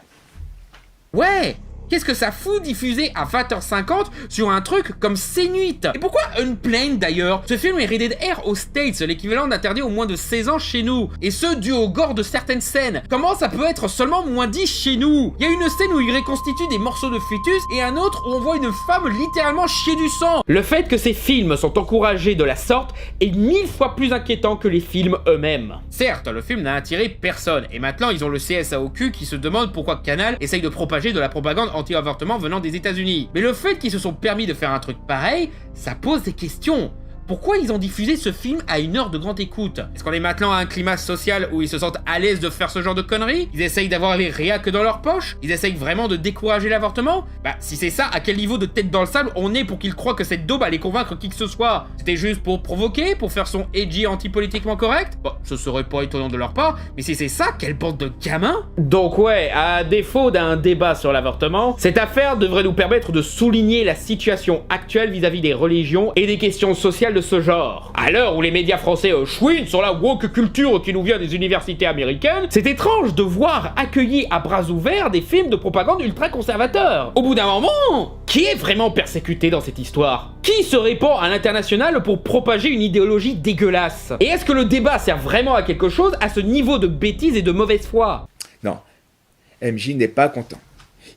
Ouais, qu'est-ce que ça fout diffuser à 20h50 sur un truc comme C-Nuit? Et pourquoi Unplanned d'ailleurs? Ce film est rated R aux States, l'équivalent d'interdit aux moins de 16 ans chez nous. Et ce, dû au gore de certaines scènes. Comment ça peut être seulement moins 10 chez nous? Il y a une scène où il reconstitue des morceaux de fœtus et un autre où on voit une femme littéralement chier du sang. Le fait que ces films sont encouragés de la sorte est 1000 fois plus inquiétant que les films eux-mêmes. Certes, le film n'a attiré personne, et maintenant ils ont le CSA au cul qui se demande pourquoi Canal essaye de propager de la propagande anti-avortement venant des États-Unis. Mais le fait qu'ils se sont permis de faire un truc pareil, ça pose des questions. Pourquoi ils ont diffusé ce film à 1 heure de grande écoute? Est-ce qu'on est maintenant à un climat social où ils se sentent à l'aise de faire ce genre de conneries? Ils essayent d'avoir les réacs dans leur poche? Ils essayent vraiment de décourager l'avortement? Bah, si c'est ça, à quel niveau de tête dans le sable on est pour qu'ils croient que cette daube allait convaincre qui que ce soit? C'était juste pour provoquer? Pour faire son edgy anti-politiquement correct? Bon, ce serait pas étonnant de leur part, mais si c'est ça, quelle bande de gamins? Donc ouais, à défaut d'un débat sur l'avortement, cette affaire devrait nous permettre de souligner la situation actuelle vis-à-vis des religions et des questions sociales de ce genre. À l'heure où les médias français chouinent sur la woke culture qui nous vient des universités américaines, c'est étrange de voir accueillis à bras ouverts des films de propagande ultra-conservateurs. Au bout d'un moment, qui est vraiment persécuté dans cette histoire? Qui se répand à l'international pour propager une idéologie dégueulasse? Et est-ce que le débat sert vraiment à quelque chose à ce niveau de bêtise et de mauvaise foi? Non, MJ n'est pas content.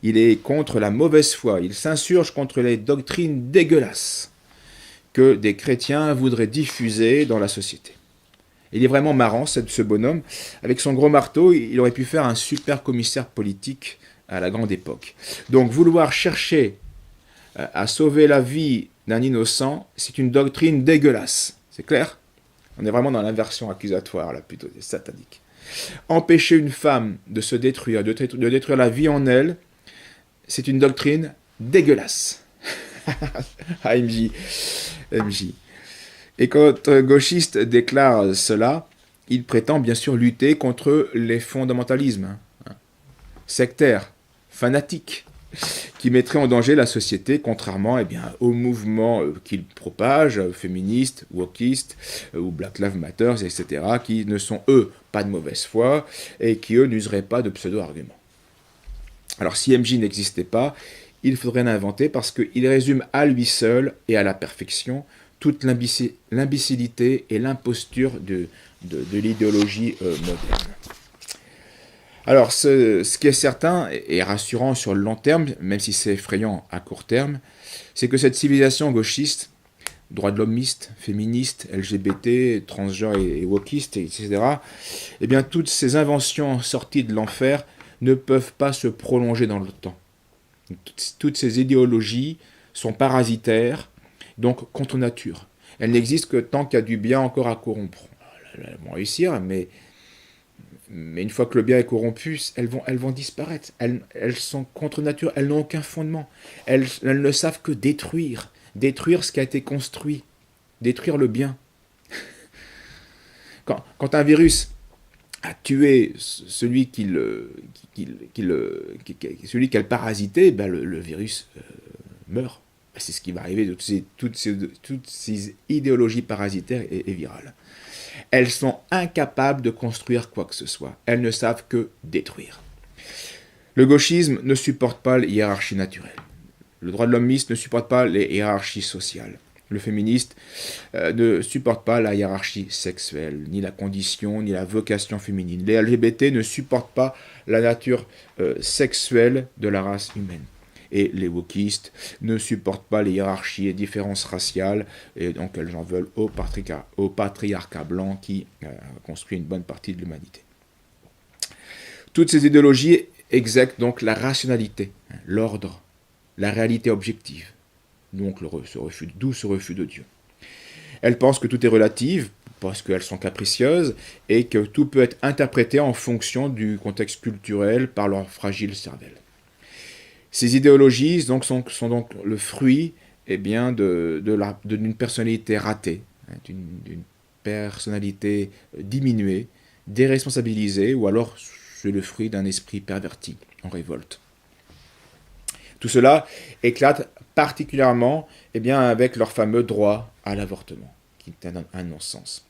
Il est contre la mauvaise foi, il s'insurge contre les doctrines dégueulasses que des chrétiens voudraient diffuser dans la société. Il est vraiment marrant, ce bonhomme. Avec son gros marteau, il aurait pu faire un super commissaire politique à la grande époque. Donc vouloir chercher à sauver la vie d'un innocent, c'est une doctrine dégueulasse. C'est clair? On est vraiment dans l'inversion accusatoire, là, plutôt satanique. Empêcher une femme de se détruire, de détruire la vie en elle, c'est une doctrine dégueulasse. Ah, MJ. Et quand un gauchiste déclare cela, il prétend bien sûr lutter contre les fondamentalismes sectaires, fanatiques, qui mettraient en danger la société, contrairement aux mouvements qu'il propage, féministes, wokistes, ou Black Lives Matter, etc., qui ne sont, eux, pas de mauvaise foi, et qui, eux, n'useraient pas de pseudo-arguments. Alors, si MJ n'existait pas, il faudrait l'inventer parce qu'il résume à lui seul et à la perfection toute l'imbécilité et l'imposture de l'idéologie moderne. Alors, ce qui est certain et rassurant sur le long terme, même si c'est effrayant à court terme, c'est que cette civilisation gauchiste, droits de l'hommiste, féministe, LGBT, transgenre et wokiste, etc., eh bien, toutes ces inventions sorties de l'enfer ne peuvent pas se prolonger dans le temps. Toutes ces idéologies sont parasitaires, donc contre nature. Elles n'existent que tant qu'il y a du bien encore à corrompre. Elles vont réussir, mais une fois que le bien est corrompu, elles vont disparaître. Elles sont contre nature, elles n'ont aucun fondement. Elles ne savent que détruire ce qui a été construit, détruire le bien. Quand un virus a tué celui celui qu'elle parasitait, ben le virus meurt. C'est ce qui va arriver de toutes ces idéologies parasitaires et virales. Elles sont incapables de construire quoi que ce soit. Elles ne savent que détruire. Le gauchisme ne supporte pas les hiérarchies naturelles. Le droit de l'hommiste ne supporte pas les hiérarchies sociales. Le féministe ne supporte pas la hiérarchie sexuelle, ni la condition, ni la vocation féminine. Les LGBT ne supportent pas la nature sexuelle de la race humaine. Et les wokistes ne supportent pas les hiérarchies et différences raciales, et donc elles en veulent au patriarcat blanc qui a construit une bonne partie de l'humanité. Toutes ces idéologies exècrent donc la rationalité, l'ordre, la réalité objective, donc d'où ce refus de Dieu. Elles pensent que tout est relatif, parce qu'elles sont capricieuses, et que tout peut être interprété en fonction du contexte culturel par leur fragile cervelle. Ces idéologies donc, sont donc le fruit d'une personnalité ratée, d'une personnalité diminuée, déresponsabilisée, ou alors c'est le fruit d'un esprit perverti, en révolte. Tout cela éclate particulièrement avec leur fameux droit à l'avortement, qui est un non-sens.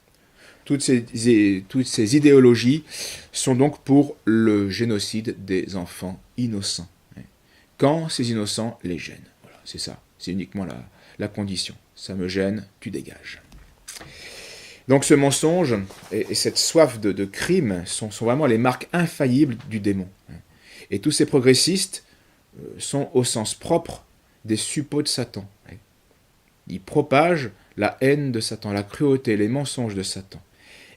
Toutes ces idéologies sont donc pour le génocide des enfants innocents. Quand ces innocents les gênent. Voilà, c'est ça, c'est uniquement la condition. Ça me gêne, tu dégages. Donc ce mensonge et cette soif de crime sont vraiment les marques infaillibles du démon. Et tous ces progressistes sont au sens propre des suppôts de Satan. Ils propagent la haine de Satan, la cruauté, les mensonges de Satan.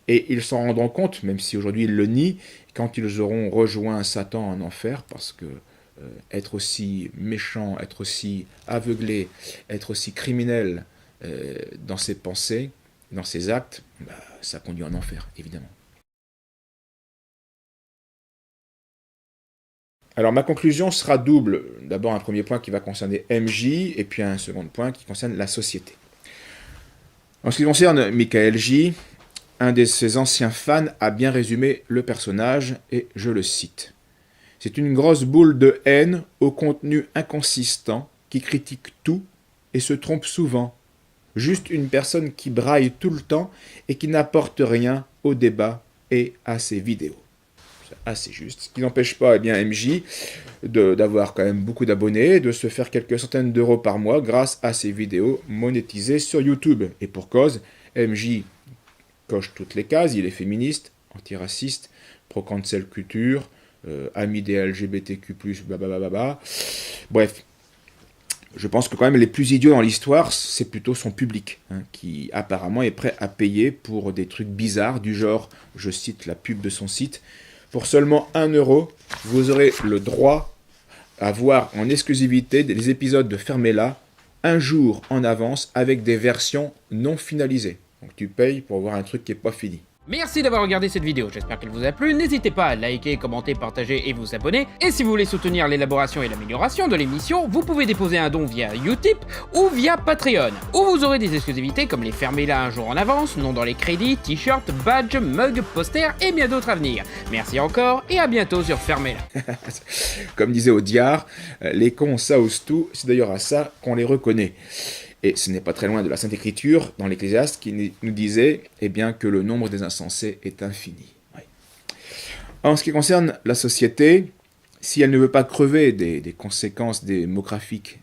Et ils s'en rendront compte, même si aujourd'hui ils le nient, quand ils auront rejoint Satan en enfer, parce que être aussi méchant, être aussi aveuglé, être aussi criminel dans ses pensées, dans ses actes, ça conduit en enfer, évidemment. Alors ma conclusion sera double. D'abord un premier point qui va concerner MJ, et puis un second point qui concerne la société. En ce qui concerne Michael J., un de ses anciens fans a bien résumé le personnage, et je le cite. C'est une grosse boule de haine au contenu inconsistant qui critique tout et se trompe souvent. Juste une personne qui braille tout le temps et qui n'apporte rien au débat et à ses vidéos. C'est assez juste. Ce qui n'empêche pas MJ d'avoir quand même beaucoup d'abonnés, de se faire quelques centaines d'euros par mois grâce à ses vidéos monétisées sur YouTube. Et pour cause, MJ coche toutes les cases. Il est féministe, antiraciste, pro-cancel culture, ami des LGBTQ+, blablabla. Bref, je pense que quand même les plus idiots dans l'histoire, c'est plutôt son public, qui apparemment est prêt à payer pour des trucs bizarres, du genre, je cite la pub de son site, pour seulement 1 €, vous aurez le droit à voir en exclusivité des épisodes de Fermez-la, un jour en avance, avec des versions non finalisées. Donc tu payes pour voir un truc qui n'est pas fini. Merci d'avoir regardé cette vidéo, j'espère qu'elle vous a plu, n'hésitez pas à liker, commenter, partager et vous abonner, et si vous voulez soutenir l'élaboration et l'amélioration de l'émission, vous pouvez déposer un don via Utip ou via Patreon, où vous aurez des exclusivités comme les Fermez-la un jour en avance, nom dans les crédits, t-shirts, badges, mugs, posters et bien d'autres à venir. Merci encore et à bientôt sur Fermez-la. Comme disait Audiard, les cons ça ose tout, c'est d'ailleurs à ça qu'on les reconnaît. Et ce n'est pas très loin de la Sainte Écriture, dans l'Ecclésiaste, qui nous disait que le nombre des insensés est infini. Oui. En ce qui concerne la société, si elle ne veut pas crever des conséquences démographiques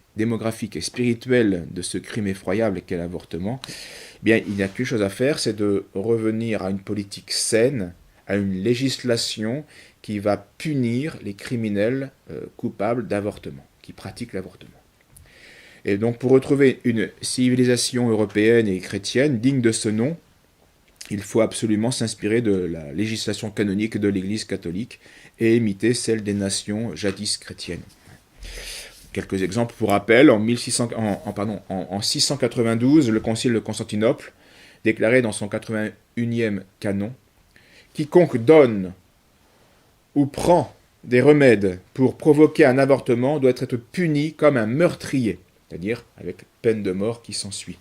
et spirituelles de ce crime effroyable qu'est l'avortement, il n'y a qu'une chose à faire, c'est de revenir à une politique saine, à une législation qui va punir les criminels coupables d'avortement, qui pratiquent l'avortement. Et donc pour retrouver une civilisation européenne et chrétienne digne de ce nom, il faut absolument s'inspirer de la législation canonique de l'Église catholique et imiter celle des nations jadis chrétiennes. Quelques exemples pour rappel, en 692, le concile de Constantinople déclarait dans son 81e canon « Quiconque donne ou prend des remèdes pour provoquer un avortement doit être puni comme un meurtrier », c'est-à-dire avec peine de mort qui s'ensuit.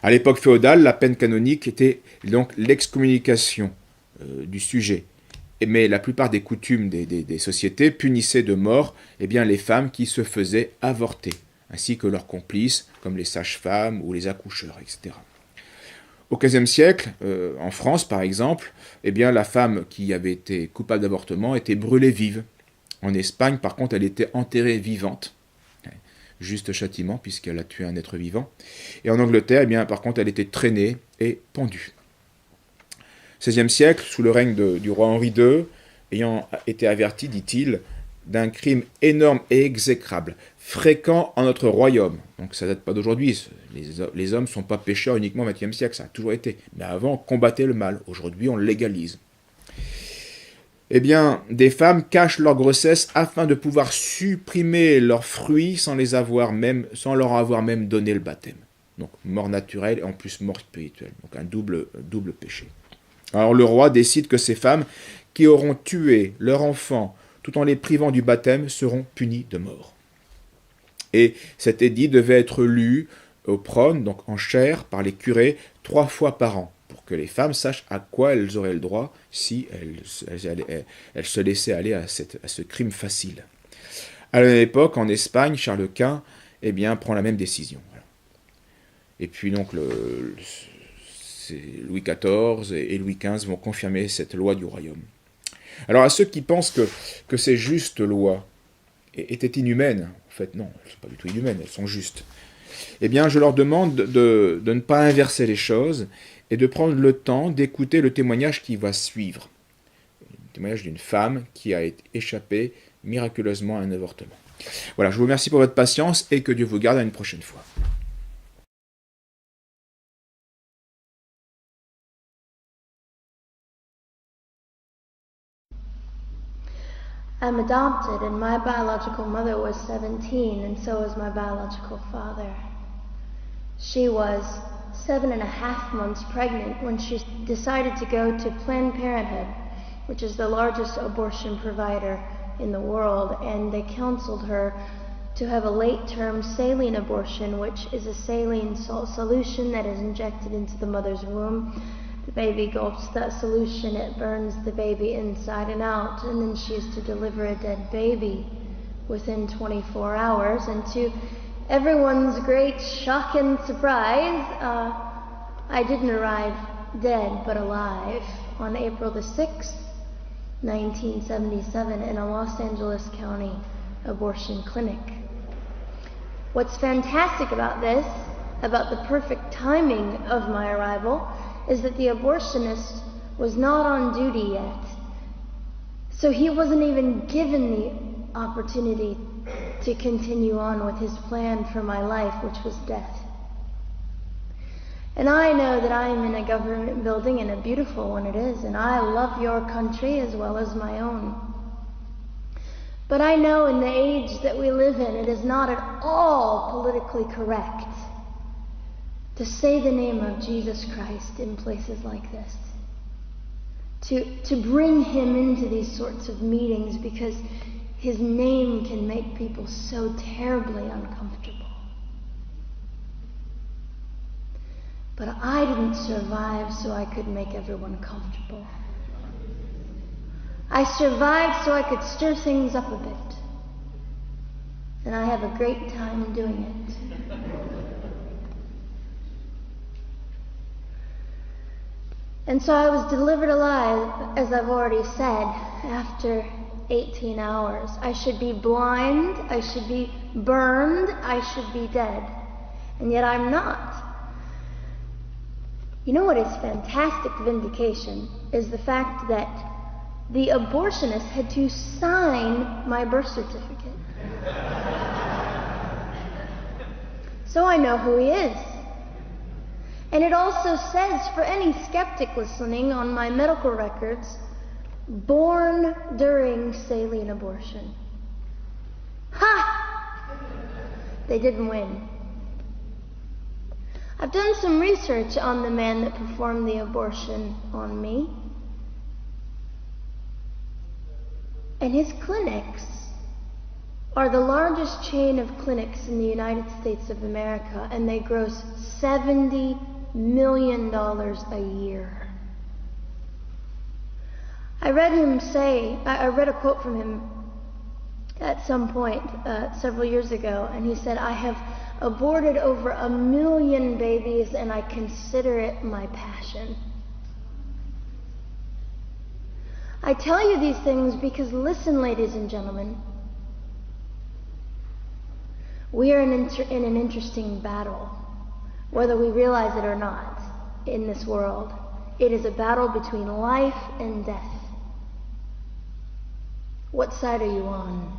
À l'époque féodale, la peine canonique était donc l'excommunication du sujet. Mais la plupart des coutumes des sociétés punissaient de mort les femmes qui se faisaient avorter, ainsi que leurs complices, comme les sages-femmes ou les accoucheurs, etc. Au XVe siècle, en France par exemple, la femme qui avait été coupable d'avortement était brûlée vive. En Espagne, par contre, elle était enterrée vivante. Juste châtiment, puisqu'elle a tué un être vivant. Et en Angleterre, par contre, elle était traînée et pendue. XVIe siècle, sous le règne du roi Henri II, ayant été averti, dit-il, d'un crime énorme et exécrable, fréquent en notre royaume. Donc ça ne date pas d'aujourd'hui, les hommes ne sont pas pécheurs uniquement au XXe siècle, ça a toujours été. Mais avant, on combattait le mal, aujourd'hui on le légalise. Des femmes cachent leur grossesse afin de pouvoir supprimer leurs fruits sans leur avoir même donné le baptême. Donc mort naturelle et en plus mort spirituelle. Donc un double péché. Alors le roi décide que ces femmes qui auront tué leur enfant tout en les privant du baptême seront punies de mort. Et cet édit devait être lu au prône, donc en chaire, par les curés 3 fois par an, pour que les femmes sachent à quoi elles auraient le droit si elles se laissaient aller à ce crime facile. À la même époque, en Espagne, Charles Quint prend la même décision. Voilà. Et puis donc Louis XIV et Louis XV vont confirmer cette loi du royaume. Alors à ceux qui pensent que ces justes lois étaient inhumaines, en fait non, elles ne sont pas du tout inhumaines, elles sont justes. Je leur demande de ne pas inverser les choses et de prendre le temps d'écouter le témoignage qui va suivre. Le témoignage d'une femme qui a échappé miraculeusement à un avortement. Voilà, je vous remercie pour votre patience et que Dieu vous garde à une prochaine fois. I'm adopted, and my biological mother was 17, and so was my biological father. She was 7.5 months pregnant when she decided to go to Planned Parenthood, which is the largest abortion provider in the world, and they counseled her to have a late-term saline abortion, which is a saline salt solution that is injected into the mother's womb. The baby gulps that solution, it burns the baby inside and out, and then she is to deliver a dead baby within 24 hours. And to everyone's great shock and surprise, I didn't arrive dead but alive on April the 6th, 1977 in a Los Angeles County abortion clinic. What's fantastic about this, about the perfect timing of my arrival, is that the abortionist was not on duty yet. So he wasn't even given the opportunity to continue on with his plan for my life, which was death. And I know that I am in a government building, and a beautiful one it is, and I love your country as well as my own. But I know in the age that we live in, it is not at all politically correct to say the name of Jesus Christ in places like this. To bring him into these sorts of meetings because his name can make people so terribly uncomfortable. But I didn't survive so I could make everyone comfortable. I survived so I could stir things up a bit. And I have a great time doing it. And so I was delivered alive, as I've already said, after 18 hours. I should be blind, I should be burned, I should be dead. And yet I'm not. You know what is fantastic vindication is the fact that the abortionist had to sign my birth certificate. So I know who he is. And it also says, for any skeptic listening, on my medical records, born during saline abortion. Ha! They didn't win. I've done some research on the man that performed the abortion on me. And his clinics are the largest chain of clinics in the United States of America, and they gross $70 million a year. I read a quote from him at some point several years ago, and he said, "I have aborted over 1 million babies, and I consider it my passion." I tell you these things because, listen, ladies and gentlemen, we are in an interesting battle, whether we realize it or not, in this world. It is a battle between life and death. What side are you on?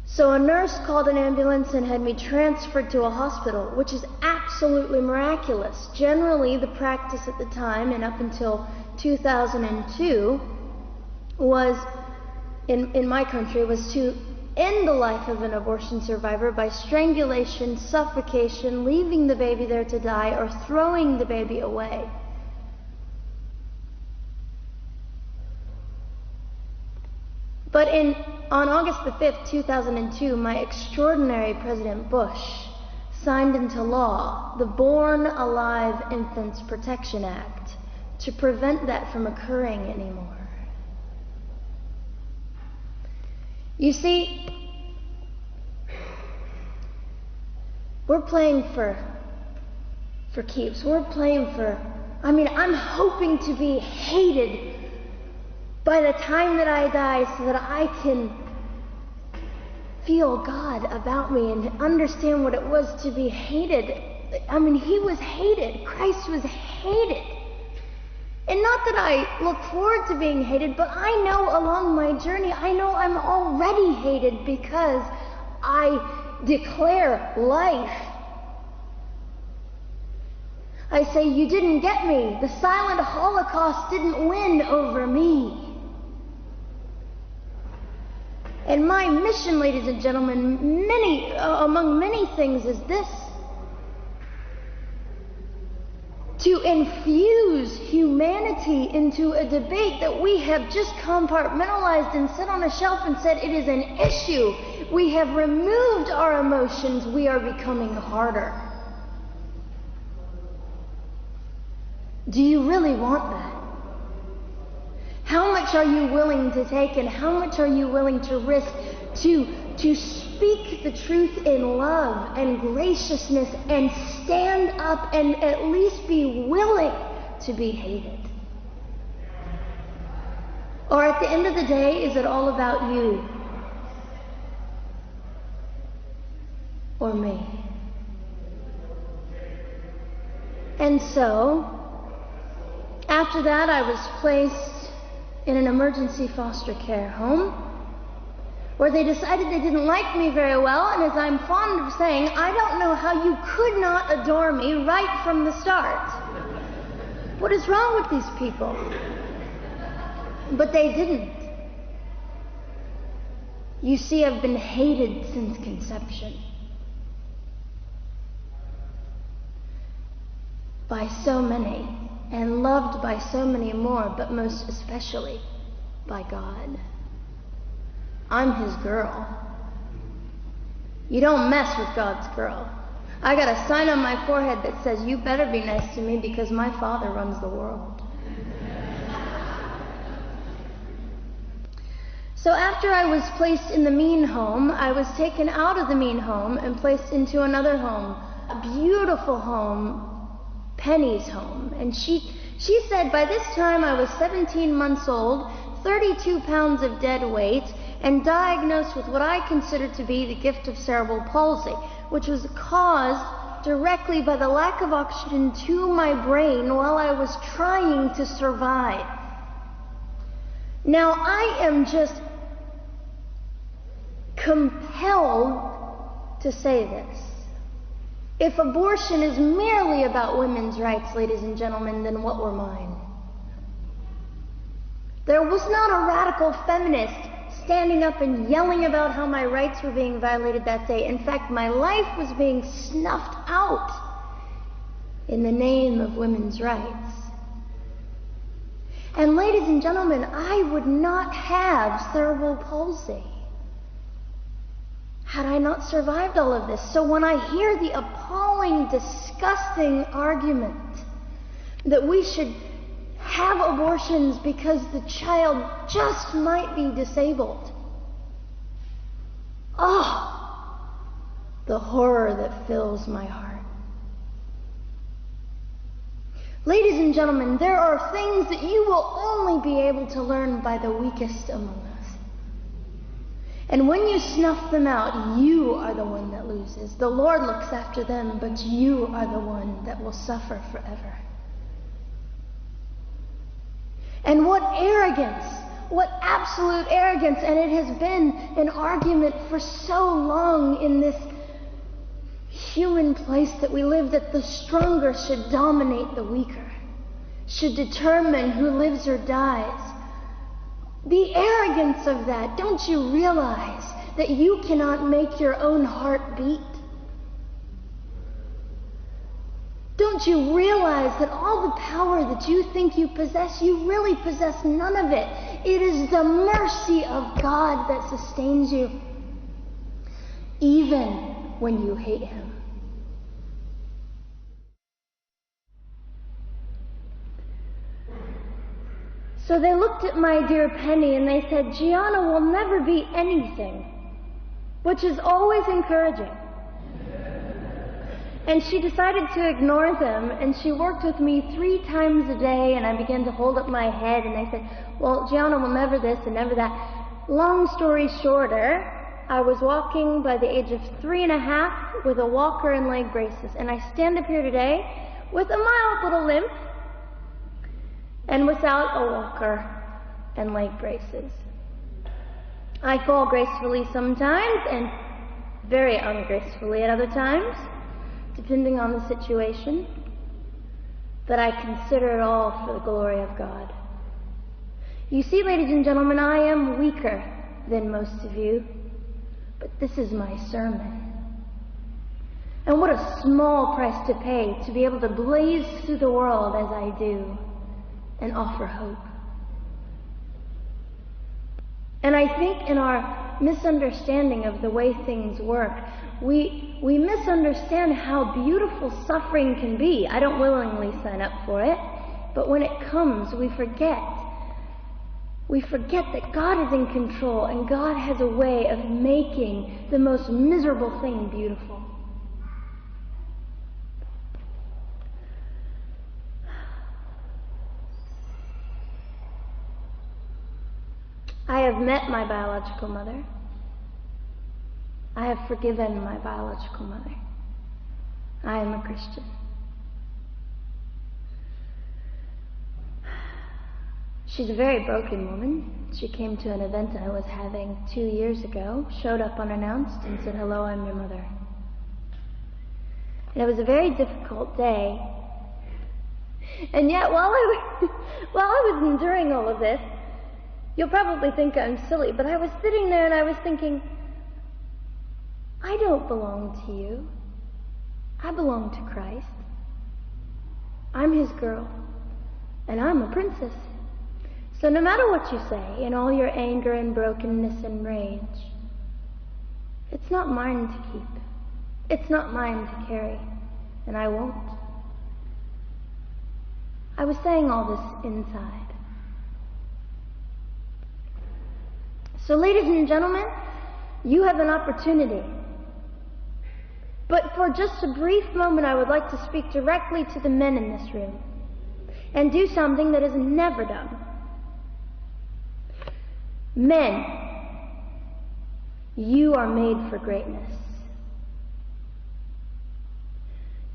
So a nurse called an ambulance and had me transferred to a hospital, which is absolutely miraculous. Generally, the practice at the time, and up until 2002, was, in my country, was to end the life of an abortion survivor by strangulation, suffocation, leaving the baby there to die, or throwing the baby away. But on August the 5th, 2002, my extraordinary President Bush signed into law the Born Alive Infants Protection Act to prevent that from occurring anymore. You see, we're playing for keeps. We're playing for, I'm hoping to be hated by the time that I die so that I can feel God about me and understand what it was to be hated. He was hated. Christ was hated. And not that I look forward to being hated, but I know along my journey, I know I'm already hated because I declare life. I say, you didn't get me. The silent Holocaust didn't win over me. And my mission, ladies and gentlemen, among many things, is this: to infuse humanity into a debate that we have just compartmentalized and set on a shelf and said it is an issue. We have removed our emotions. We are becoming harder. Do you really want that? How much are you willing to take, and how much are you willing to risk to speak the truth in love and graciousness and stand up and at least be willing to be hated? Or at the end of the day, is it all about you or me? And so, after that, I was placed in an emergency foster care home, where they decided they didn't like me very well, and as I'm fond of saying, I don't know how you could not adore me right from the start. What is wrong with these people? But they didn't. You see, I've been hated since conception by so many, and loved by so many more, but most especially by God. I'm his girl. You don't mess with God's girl. I got a sign on my forehead that says, you better be nice to me because my Father runs the world. So after I was placed in the mean home, I was taken out of the mean home and placed into another home, a beautiful home, Penny's home. And she said by this time I was 17 months old, 32 pounds of dead weight, and diagnosed with what I considered to be the gift of cerebral palsy, which was caused directly by the lack of oxygen to my brain while I was trying to survive. Now, I am just compelled to say this. If abortion is merely about women's rights, ladies and gentlemen, then what were mine? There was not a radical feminist standing up and yelling about how my rights were being violated that day. In fact, my life was being snuffed out in the name of women's rights. And ladies and gentlemen, I would not have cerebral palsy had I not survived all of this. So when I hear the appalling, disgusting argument that we should have abortions because the child just might be disabled, oh, the horror that fills my heart. Ladies and gentlemen, there are things that you will only be able to learn by the weakest among us. And when you snuff them out, you are the one that loses. The Lord looks after them, but you are the one that will suffer forever. And what arrogance, what absolute arrogance, and it has been an argument for so long in this human place that we live, that the stronger should dominate the weaker, should determine who lives or dies. The arrogance of that, don't you realize that you cannot make your own heart beat? Don't you realize that all the power that you think you possess, you really possess none of it? It is the mercy of God that sustains you, even when you hate Him. So they looked at my dear Penny and they said, Gianna will never be anything, which is always encouraging. And she decided to ignore them, and she worked with me 3 times a day, and I began to hold up my head, and they said, well, Gianna will never this and never that. Long story shorter, I was walking by the age of 3.5 with a walker and leg braces, and I stand up here today with a mild little limp and without a walker and leg braces. I fall gracefully sometimes and very ungracefully at other times, depending on the situation, but I consider it all for the glory of God. You see, ladies and gentlemen, I am weaker than most of you, but this is my sermon. And what a small price to pay to be able to blaze through the world as I do and offer hope. And I think in our misunderstanding of the way things work, we misunderstand how beautiful suffering can be. I don't willingly sign up for it, but when it comes, we forget. We forget that God is in control, and God has a way of making the most miserable thing beautiful. I have met my biological mother. I have forgiven my biological mother. I am a Christian. She's a very broken woman. She came to an event I was having 2 years ago, showed up unannounced, and said, "Hello, I'm your mother." And it was a very difficult day. And yet, while I was enduring all of this, you'll probably think I'm silly, but I was sitting there and I was thinking, I don't belong to you. I belong to Christ. I'm His girl, and I'm a princess. So no matter what you say, in all your anger and brokenness and rage, it's not mine to keep. It's not mine to carry, and I won't. I was saying all this inside. So ladies and gentlemen, you have an opportunity. But for just a brief moment, I would like to speak directly to the men in this room and do something that is never done. Men, you are made for greatness.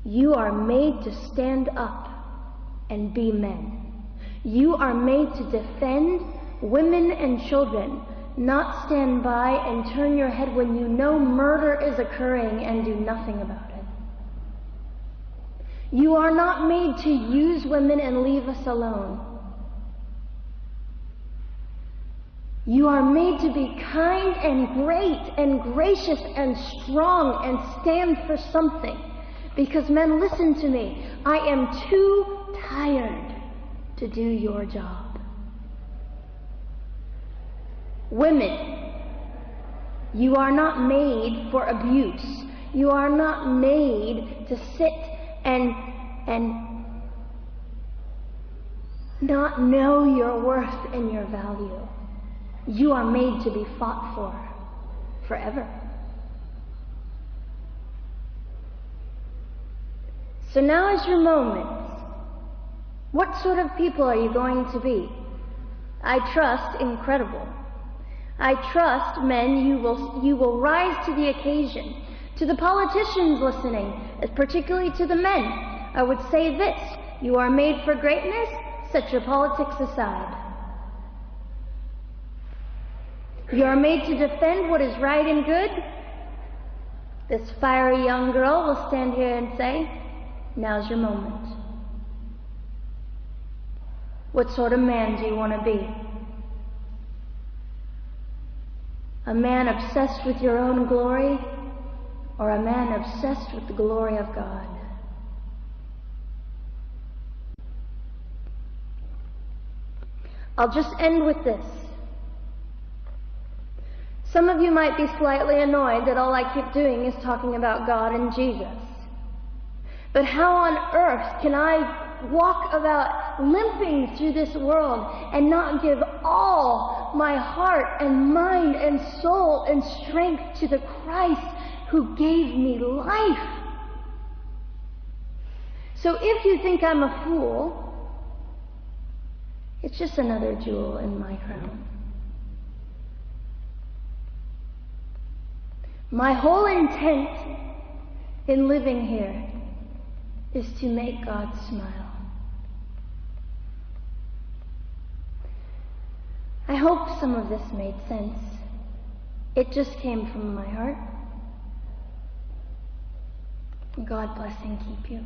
You are made to stand up and be men. You are made to defend women and children, not stand by and turn your head when you know murder is occurring and do nothing about it. You are not made to use women and leave us alone. You are made to be kind and great and gracious and strong and stand for something. Because men, listen to me. I am too tired to do your job. Women, you are not made for abuse. You are not made to sit and not know your worth and your value. You are made to be fought for forever. So now is your moment. What sort of people are you going to be? I trust incredible. I trust, men, you will rise to the occasion. To the politicians listening, particularly to the men, I would say this: you are made for greatness, set your politics aside. You are made to defend what is right and good. This fiery young girl will stand here and say, now's your moment. What sort of man do you want to be? A man obsessed with your own glory, or a man obsessed with the glory of God? I'll just end with this. Some of you might be slightly annoyed that all I keep doing is talking about God and Jesus. But how on earth can I walk about limping through this world and not give all my heart and mind and soul and strength to the Christ who gave me life? So if you think I'm a fool, it's just another jewel in my crown. My whole intent in living here is to make God smile. I hope some of this made sense. It just came from my heart. God bless and keep you.